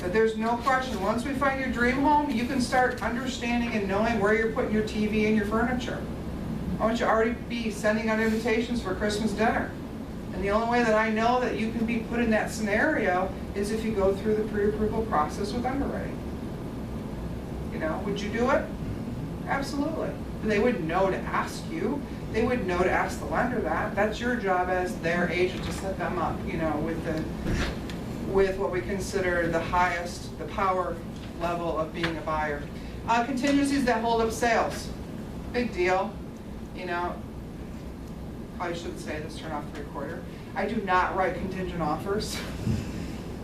But there's no question, once we find your dream home, you can start understanding and knowing where you're putting your TV and your furniture. I want you to already be sending out invitations for Christmas dinner. And the only way that I know that you can be put in that scenario is if you go through the pre-approval process with underwriting. Would you do it? Absolutely. But they wouldn't know to ask you. They wouldn't know to ask the lender that. That's your job as their agent to set them up, with what we consider the power level of being a buyer. Contingencies that hold up sales. Big deal. Probably shouldn't say this, turn off the recorder. I do not write contingent offers.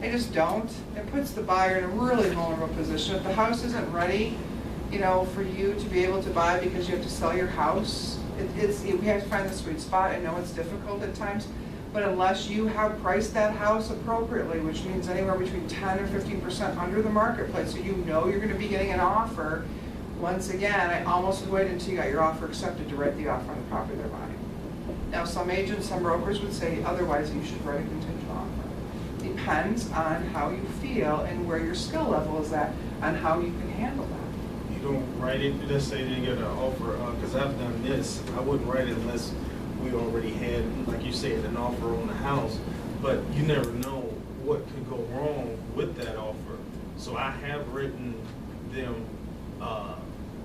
I just don't. It puts the buyer in a really vulnerable position. If the house isn't ready, for you to be able to buy because you have to sell your house, we have to find the sweet spot. I know it's difficult at times. But unless you have priced that house appropriately, which means anywhere between 10 or 15% under the marketplace, so you're going to be getting an offer, once again, I almost would wait until you got your offer accepted to write the offer on the property they're buying. Now, some agents, some brokers would say otherwise you should write a contingent offer. Depends on how you feel and where your skill level is at, on how you can handle that. You don't write it, let's say you get an offer, because I've done this, I wouldn't write it unless we already had, like you said, an offer on the house, but you never know what could go wrong with that offer. So I have written them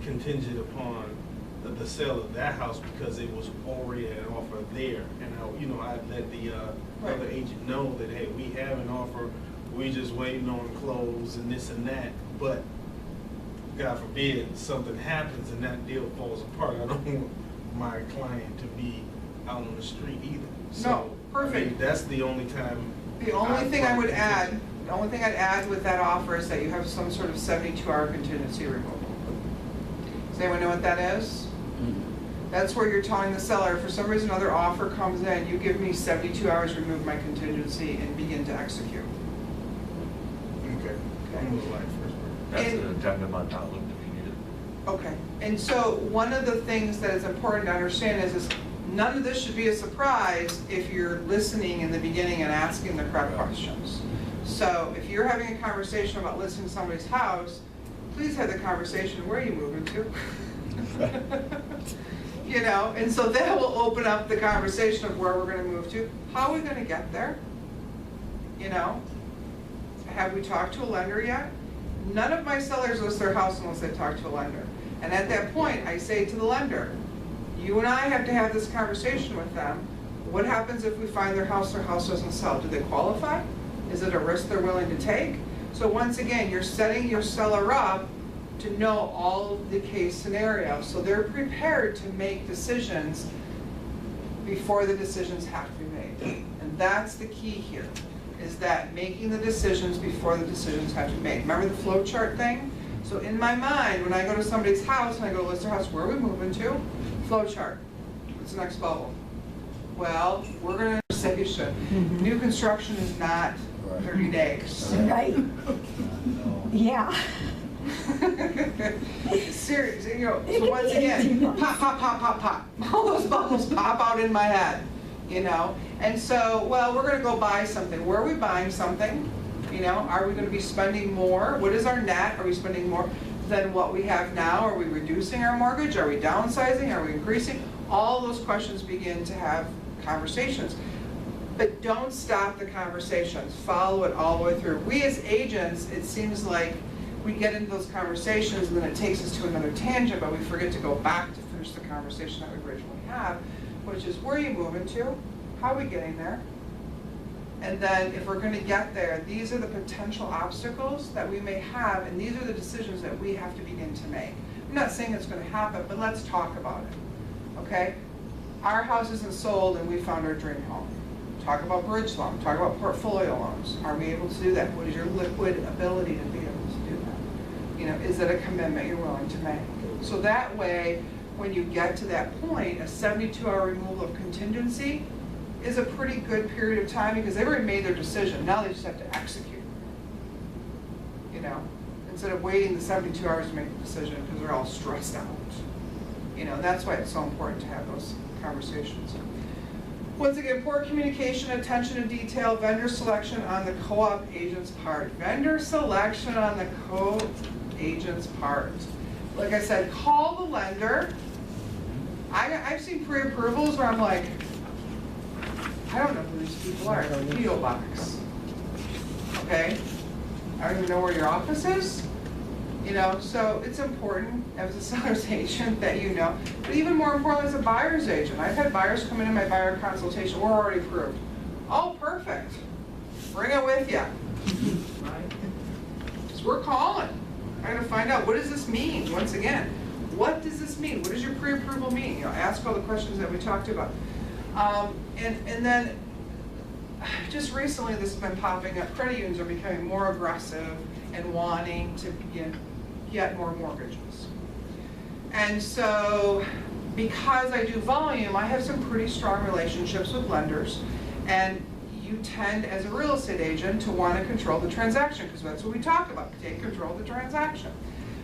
contingent upon the sale of that house because it was already an offer there, and I let the other agent know that, hey, we have an offer, we just waiting on close and this and that, but God forbid something happens and that deal falls apart. I don't want my client to be out on the street either. So, No, perfect. That's the only time. The only thing I'd add with that offer is that you have some sort of 72-hour contingency removal. Does anyone know what that is? That's where you're telling the seller, if for some reason another offer comes in, you give me 72 hours to remove my contingency and begin to execute. Okay. I'm with life first. That's an addendum on top of it if you need it. Okay, and so one of the things that is important to understand is none of this should be a surprise if you're listening in the beginning and asking the correct questions. So if you're having a conversation about listing somebody's house, please have the conversation, where are you moving to? And so that will open up the conversation of where we're going to move to. How are we going to get there? have we talked to a lender yet? None of my sellers list their house unless they talk to a lender. And at that point, I say to the lender, you and I have to have this conversation with them. What happens if we find their house doesn't sell? Do they qualify? Is it a risk they're willing to take? So once again, you're setting your seller up to know all of the case scenarios. So they're prepared to make decisions before the decisions have to be made. And that's the key here, is that making the decisions before the decisions have to be made. Remember the flow chart thing? So in my mind, when I go to somebody's house and I go list their house, where are we moving to? Flow chart. What's the next bubble? Well, we're going to say new construction is not 30 days. Right? Yeah. Serious, you know, so once again, pop, pop, pop, pop, pop. All those bubbles pop out in my head, you know? And so, well, we're gonna go buy something. Where are we buying something? You know, are we gonna be spending more? What is our net? Are we spending more than what we have now? Are we reducing our mortgage? Are we downsizing? Are we increasing? All those questions begin to have conversations. But don't stop the conversations. Follow it all the way through. We as agents, it seems like we get into those conversations and then it takes us to another tangent, but we forget to go back to finish the conversation that we originally had, which is, where are you moving to? How are we getting there? And then if we're going to get there, these are the potential obstacles that we may have, and these are the decisions that we have to begin to make. I'm not saying it's going to happen, but let's talk about it, okay? Our house isn't sold and we found our dream home. Talk about bridge loan, talk about portfolio loans. Are we able to do that? What is your liquid ability to be able to do that? You know, is it a commitment you're willing to make? So that way, when you get to that point, a 72-hour removal of contingency is a pretty good period of time because they've already made their decision. Now they just have to execute. You know, instead of waiting the 72 hours to make the decision because they're all stressed out. You know, that's why it's so important to have those conversations. Once again, poor communication, attention to detail, vendor selection on the co-op agent's part. Vendor selection on the co-agent's part. Like I said, call the lender. I've seen pre-approvals where I'm like, I don't know who these people are. P.O. box. Okay? I don't even know where your office is. You know, so it's important as a seller's agent that you know. But even more importantly, as a buyer's agent, I've had buyers come into my buyer consultation. We're already approved. Oh, perfect. Bring it with you. Right? Because we're calling. I'm going to find out, what does this mean? Once again, what does this mean? What does your pre-approval mean? You know, ask all the questions that we talked about. And then, just recently this has been popping up. Credit unions are becoming more aggressive and wanting to get more mortgages. And so, because I do volume, I have some pretty strong relationships with lenders. And you tend, as a real estate agent, to want to control the transaction, because that's what we talk about, take control of the transaction.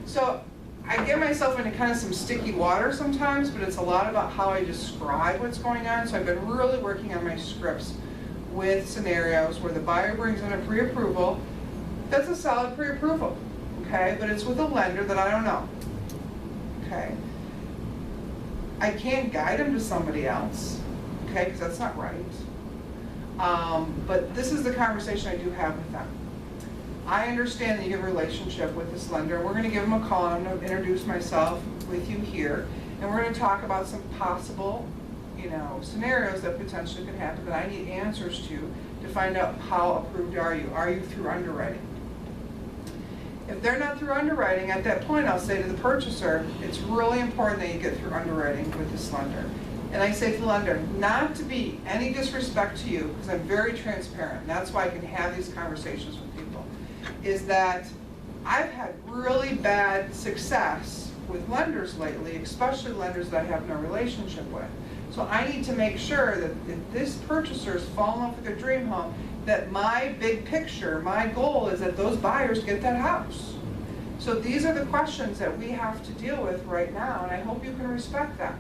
So I get myself into kind of some sticky water sometimes, but it's a lot about how I describe what's going on. So I've been really working on my scripts with scenarios where the buyer brings in a pre-approval. That's a solid pre-approval, okay? But it's with a lender that I don't know, okay? I can't guide them to somebody else, okay, because that's not right. But this is the conversation I do have with them. I understand that you have a relationship with this lender. We're going to give them a call. I'm going to introduce myself with you here, and we're going to talk about some possible, you know, scenarios that potentially could happen that I need answers to find out how approved are you. Are you through underwriting? If they're not through underwriting, at that point I'll say to the purchaser, it's really important that you get through underwriting with this lender. And I say to the lender, not to be any disrespect to you, because I'm very transparent, and that's why I can have these conversations with people, is that I've had really bad success with lenders lately, especially lenders that I have no relationship with. So I need to make sure that if this purchaser is falling off with their dream home, that my big picture, my goal is that those buyers get that house. So these are the questions that we have to deal with right now, and I hope you can respect that,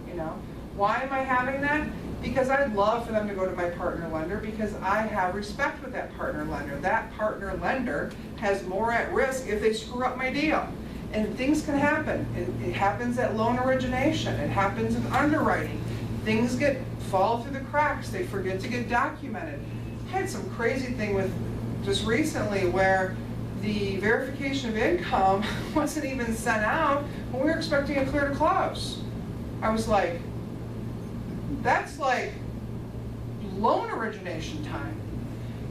you know. Why am I having that? Because I'd love for them to go to my partner lender, because I have respect with that partner lender. That partner lender has more at risk if they screw up my deal. And things can happen. It happens at loan origination. It happens in underwriting. Things fall through the cracks. They forget to get documented. I had some crazy thing with just recently where the verification of income wasn't even sent out when we were expecting a clear to close. I was like, that's like loan origination time.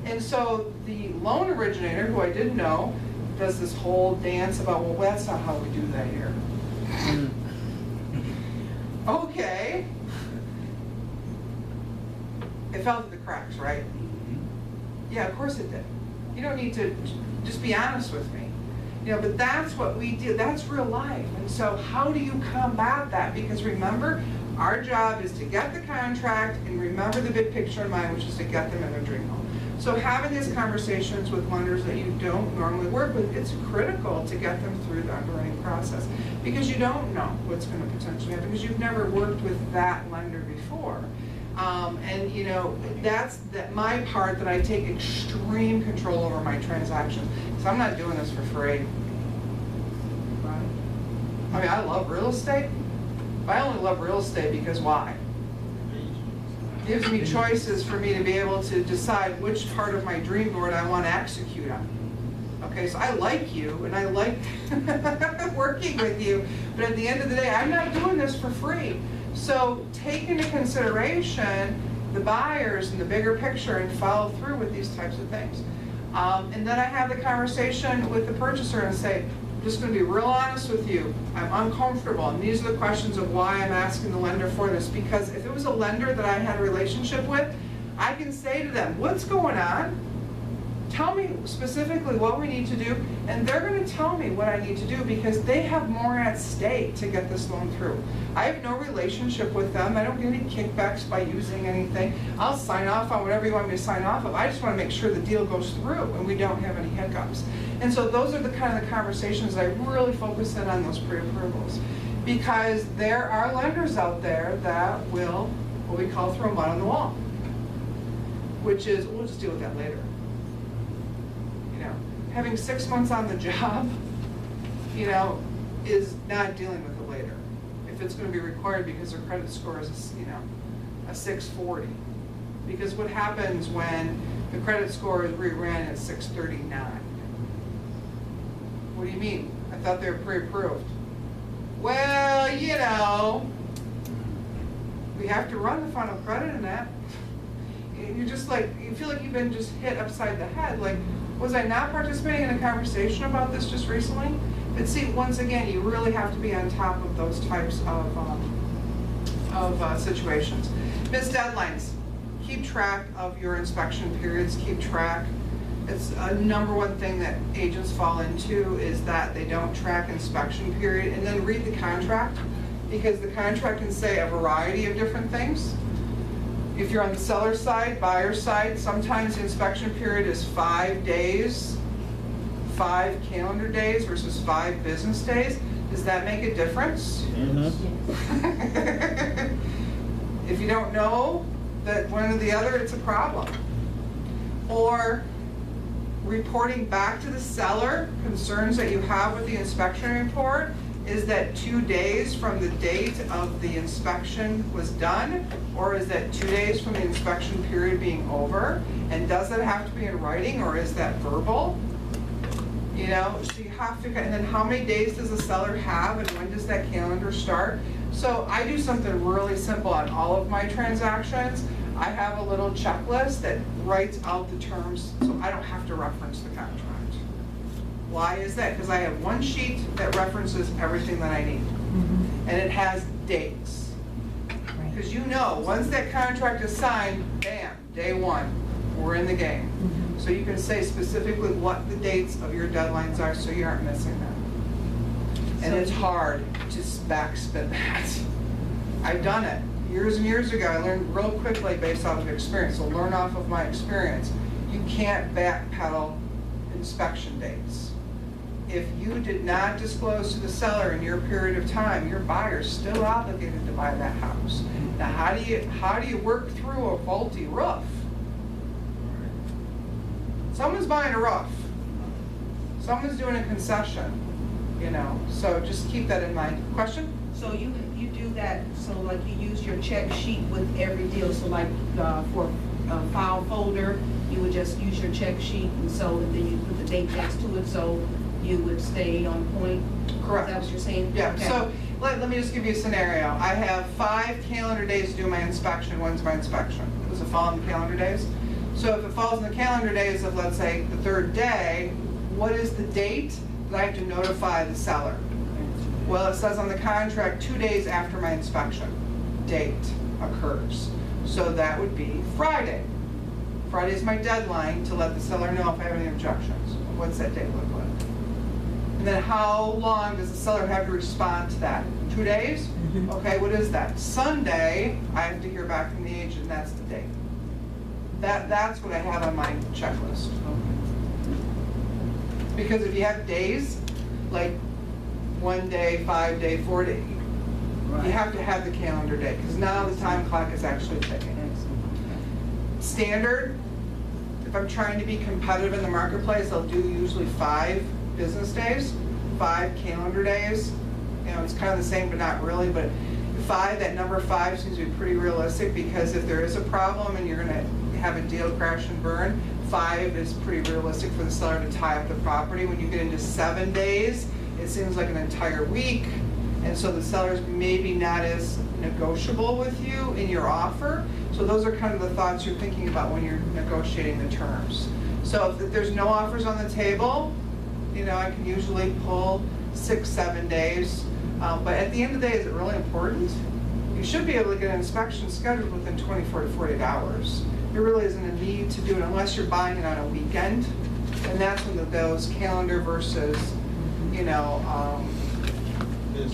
And so the loan originator, who I didn't know, does this whole dance about, well, that's not how we do that here. Okay. It fell through the cracks, right? Yeah, of course it did. You don't need to, just be honest with me. You know, but that's what we do, that's real life. And so how do you combat that? Because remember, our job is to get the contract and remember the big picture in mind, which is to get them in their dream home. So having these conversations with lenders that you don't normally work with, it's critical to get them through the underwriting process, because you don't know what's going to potentially happen, because you've never worked with that lender before. And you know, that's my part, that I take extreme control over my transactions. So I'm not doing this for free. Right? I mean, I love real estate, but I only love real estate because why? It gives me choices for me to be able to decide which part of my dream board I want to execute on. Okay, so I like you and I like working with you, but at the end of the day, I'm not doing this for free. So take into consideration the buyers and the bigger picture and follow through with these types of things. And then I have the conversation with the purchaser and say, I'm just going to be real honest with you. I'm uncomfortable, and these are the questions of why I'm asking the lender for this. Because if it was a lender that I had a relationship with, I can say to them, what's going on? Tell me specifically what we need to do, and they're going to tell me what I need to do, because they have more at stake to get this loan through. I have no relationship with them. I don't get any kickbacks by using anything. I'll sign off on whatever you want me to sign off of. I just want to make sure the deal goes through and we don't have any hiccups. And so those are the kind of the conversations that I really focus in on, those pre-approvals, because there are lenders out there that will, what we call, throw mud on the wall, which is, we'll just deal with that later. Having 6 months on the job, you know, is not dealing with it later. If it's going to be required because their credit score is, you know, a 640. Because what happens when the credit score is rerun at 639? What do you mean? I thought they were pre-approved. Well, you know, we have to run the final credit in that. You're just like, you feel like you've been just hit upside the head. Like, was I not participating in a conversation about this just recently? But see, once again, you really have to be on top of those types of situations. Missed deadlines. Keep track of your inspection periods. Keep track. It's a #1 thing that agents fall into, is that they don't track inspection period. And then read the contract, because the contract can say a variety of different things. If you're on the seller side, buyer side, sometimes the inspection period is 5 days, 5 calendar days versus 5 business days. Does that make a difference? If you don't know that one or the other, it's a problem. Or reporting back to the seller concerns that you have with the inspection report. Is that 2 days from the date of the inspection was done, or is that 2 days from the inspection period being over? And does that have to be in writing, or is that verbal? You know, so you have to, and then how many days does the seller have, and when does that calendar start? So I do something really simple on all of my transactions. I have a little checklist that writes out the terms, so I don't have to reference the contract. Why is that? Because I have one sheet that references everything that I need. And it has dates. Because you know, once that contract is signed, bam, day 1, we're in the game. So you can say specifically what the dates of your deadlines are, so you aren't missing them. And it's hard to backspin that. I've done it years and years ago. I learned real quickly based off of experience. So learn off of my experience. You can't backpedal inspection dates. If you did not disclose to the seller in your period of time, your buyer's still obligated to buy that house. Now, how do you work through a faulty roof? Someone's buying a roof. Someone's doing a concession, you know. So just keep that in mind. Question? So you do that, so like you use your check sheet with every deal, so like for file folder. You would just use your check sheet, and so then you put the date next to it, so you would stay on point. Correct. Is that what you're saying? Yeah, Okay. so let me just give you a scenario. I have 5 calendar days to do my inspection. When's my inspection? Does it fall in the calendar days? So if it falls in the calendar days of, let's say, the 3rd day, what is the date that I have to notify the seller? Well, it says on the contract 2 days after my inspection date occurs. So that would be Friday. Friday is my deadline to let the seller know if I have any objections. What's that date look like? And then how long does the seller have to respond to that? 2 days? Okay, what is that? Sunday, I have to hear back from the agent, and that's the date. That's what I have on my checklist. Because if you have days, like 1 day, 5 day, 4 day, you have to have the calendar day, because now the time clock is actually ticking. Standard, if I'm trying to be competitive in the marketplace, I'll do usually 5 business days, 5 calendar days. You know, it's kind of the same, but not really, but 5, that number 5 seems to be pretty realistic, because if there is a problem and you're gonna have a deal crash and burn, 5 is pretty realistic for the seller to tie up the property. When you get into 7 days, it seems like an entire week, and so the seller's maybe not as negotiable with you in your offer. So those are kind of the thoughts you're thinking about when you're negotiating the terms. So if there's no offers on the table, you know, I can usually pull 6, 7 days. But at the end of the day, is it really important? You should be able to get an inspection scheduled within 24 to 48 hours. There really isn't a need to do it unless you're buying it on a weekend. And that's when those calendar versus, you know,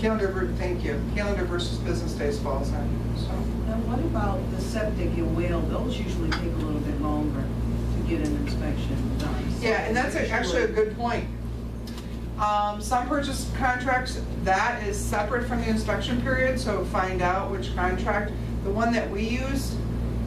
calendar versus business days falls in. So. And what about the septic and well? Those usually take a little bit longer to get an inspection done. So Yeah, and that's actually a good point. Some purchase contracts, that is separate from the inspection period, so find out which contract. The one that we use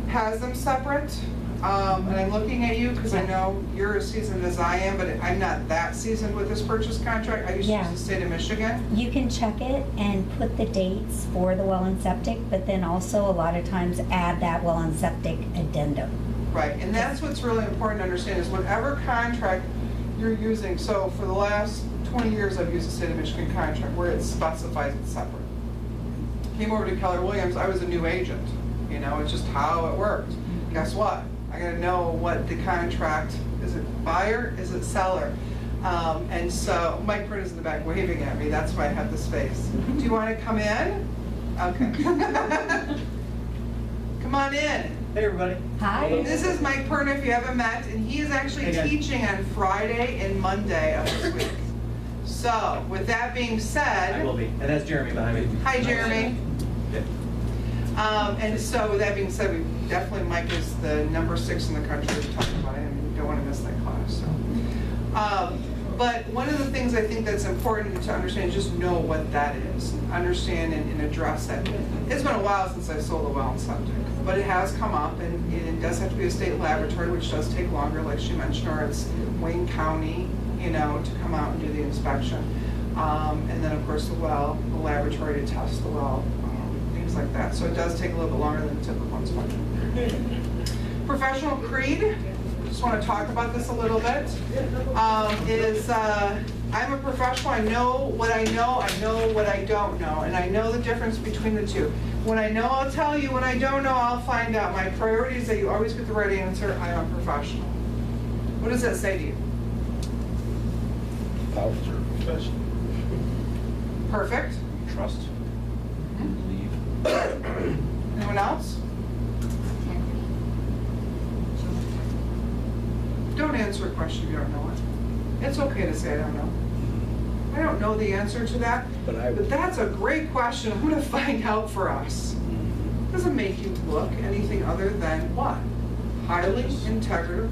has them separate. And I'm looking at you because I know you're as seasoned as I am, but I'm not that seasoned with this purchase contract. I used to use the state of Michigan. You can check it and put the dates for the well and septic, but then also a lot of times add that well and septic addendum. Right, and that's what's really important to understand is whatever contract you're using. So for the last 20 years, I've used the state of Michigan contract where it specifies it's separate. Came over to Keller Williams, I was a new agent. You know, it's just how it worked. Guess what? I gotta know what the contract, is it buyer, is it seller? And so, Mike Print is in the back waving at me, that's why I have this face. Do you wanna come in? Okay. Come on in. Hey, everybody. Hi. This is Mike Pern, if you haven't met, and he is actually Hey, guys. teaching on Friday and Monday of this week. So, with that being said. I will be. And that's Jeremy behind me. Hi, Jeremy. Yeah. And so with that being said, we definitely, Mike is the number 6 in the country to talk about it, and you don't want to miss that class, so. But one of the things I think that's important to understand is just know what that is, understand and address that. It's been a while since I sold a well and septic, but it has come up, and it does have to be a state laboratory, which does take longer, like she mentioned, or it's Wayne County, you know, to come out and do the inspection. And then, of course, the well, the laboratory to test the well, things like that. So it does take a little bit longer than the typical inspection. Professional creed. Just want to talk about this a little bit, I'm a professional. I know what I know what I don't know, and I know the difference between the two. When I know, I'll tell you. When I don't know, I'll find out. My priority is that you always get the right answer. I am a professional. What does that say to you? Professional. Perfect. Trust. Believe. Anyone else? Don't answer a question if you don't know it. It's okay to say I don't know. I don't know the answer to that, but that's a great question. I'm going to find out for us. Doesn't make you look anything other than what? Highly integrative.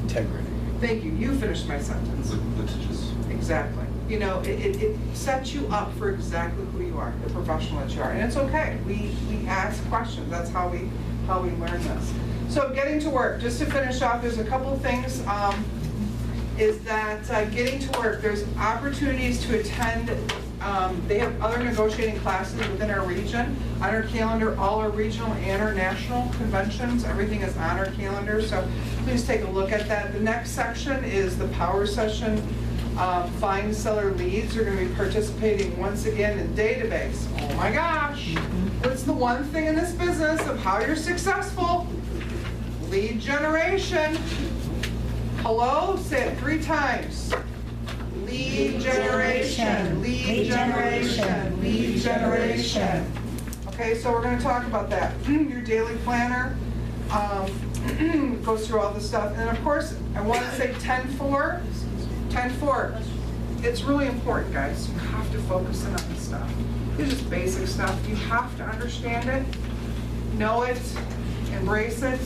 Integrity. Thank you. You finished my sentence. Litigious. Exactly. You know, it sets you up for exactly who you are, the professional that you are, and it's okay. We ask questions. That's how we learn this. So getting to work, just to finish off, there's a couple of things, is that getting to work, there's opportunities to attend They have other negotiating classes within our region. On our calendar, all our regional and our national conventions, everything is on our calendar, so please take a look at that. The next section is the power session. Find seller leads. You're going to be participating once again in database. Oh my gosh. What's the one thing in this business of how you're successful? Lead generation. Hello? Say it 3 times. Lead generation, lead generation, lead generation. Okay, so we're going to talk about that. Your daily planner goes through all this stuff. And of course, I want to say 10-4. 10-4. It's really important, guys. You have to focus in on this stuff. It's just basic stuff. You have to understand it, know it, embrace it,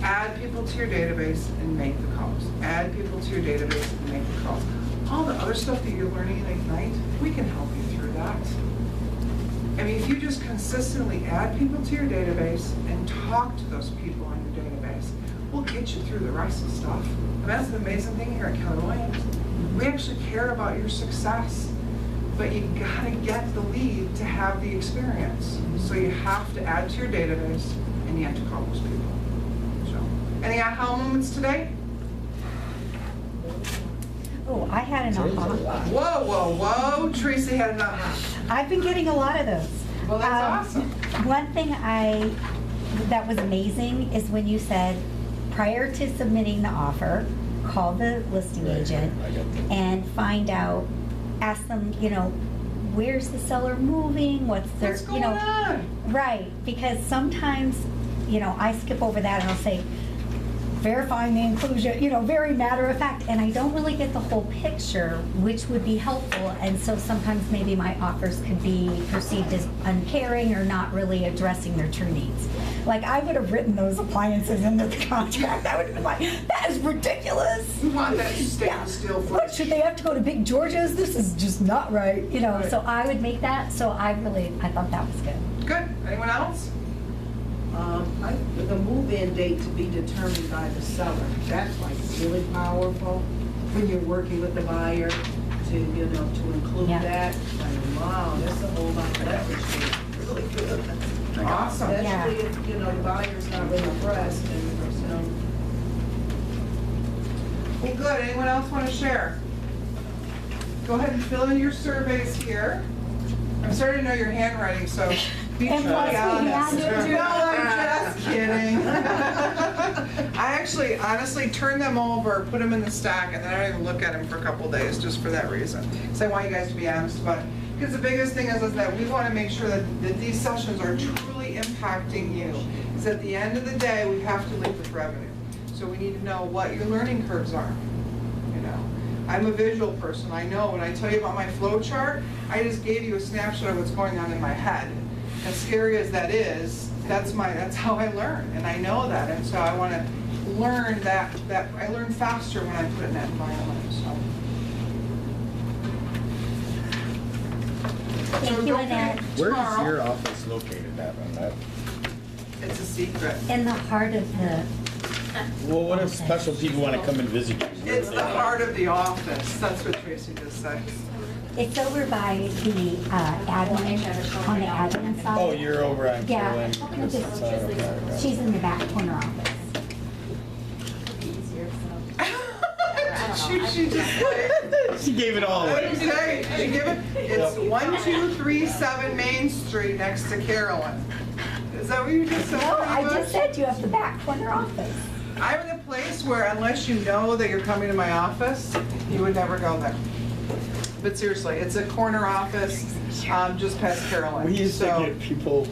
add people to your database and make the calls. Add people to your database and make the calls. All the other stuff that you're learning in Ignite, we can help you through that. I mean, if you just consistently add people to your database and talk to those people on your database, we'll get you through the rest of the stuff. And that's the amazing thing here at Keller Williams. We actually care about your success, but you gotta get the lead to have the experience. So you have to add to your database and you have to call those people. So, any aha moments today? Oh, I had an aha. Whoa, whoa, whoa, Tracy had an aha. I've been getting a lot of those. Well, that's awesome. One thing that was amazing is when you said, prior to submitting the offer, call the listing agent and find out, ask them, where's the seller moving? What's their, What's going on? Right, because sometimes, I skip over that and I'll say, verifying the inclusion, very matter of fact, and I don't really get the whole picture, which would be helpful, and so sometimes maybe my offers could be perceived as uncaring or not really addressing their true needs. Like, I would have written those appliances into the contract. I would have been like, that is ridiculous. We want that stainless steel footage. What, should they have to go to Big George's? This is just not right, Right. So I would make that, so I thought that was good. Good. Anyone else? The move-in date to be determined by the seller, that's like really powerful when you're working with the buyer to include Yeah. that. Like, wow, that's a whole lot of leverage. Really good. Awesome. Especially if, the buyer's not really impressed and, Well, good. Anyone else want to share? Go ahead and fill in your surveys here. I'm starting to know your handwriting, so be And truly plus we honest. had to do No, I'm just kidding. I actually, honestly, turn them over, put them in the stack, and then I don't even look at them for a couple days, just for that reason. Because I want you guys to be honest about it. Because the biggest thing is that we want to make sure that these sessions are truly impacting you. Because at the end of the day, we have to lead with revenue. So we need to know what your learning curves are. I'm a visual person. I know when I tell you about my flow chart, I just gave you a snapshot of what's going on in my head. As scary as that is, that's how I learn, and I know that, and so I want to learn that I learn faster when I put it in that environment. So Thank you, don't Annette. forget Where is tomorrow- your office located at on that? It's a secret. In the heart of the, Well, what if special people want to come and visit you? It's the heart of the office. That's what Tracy just said. it's over by the admin, on the admin side. Oh, you're over on Yeah. Carolyn. This side, okay. She's in the back corner office. She just She gave it all away. Okay, she give it. It's 1237 Main Street next to Carolyn. Is that what you just said? No, I pretty just much? said you have the back corner office. I'm in a place where unless you know that you're coming to my office, you would never go there. But seriously, it's a corner office, just past Carolyn. We used to So- get people.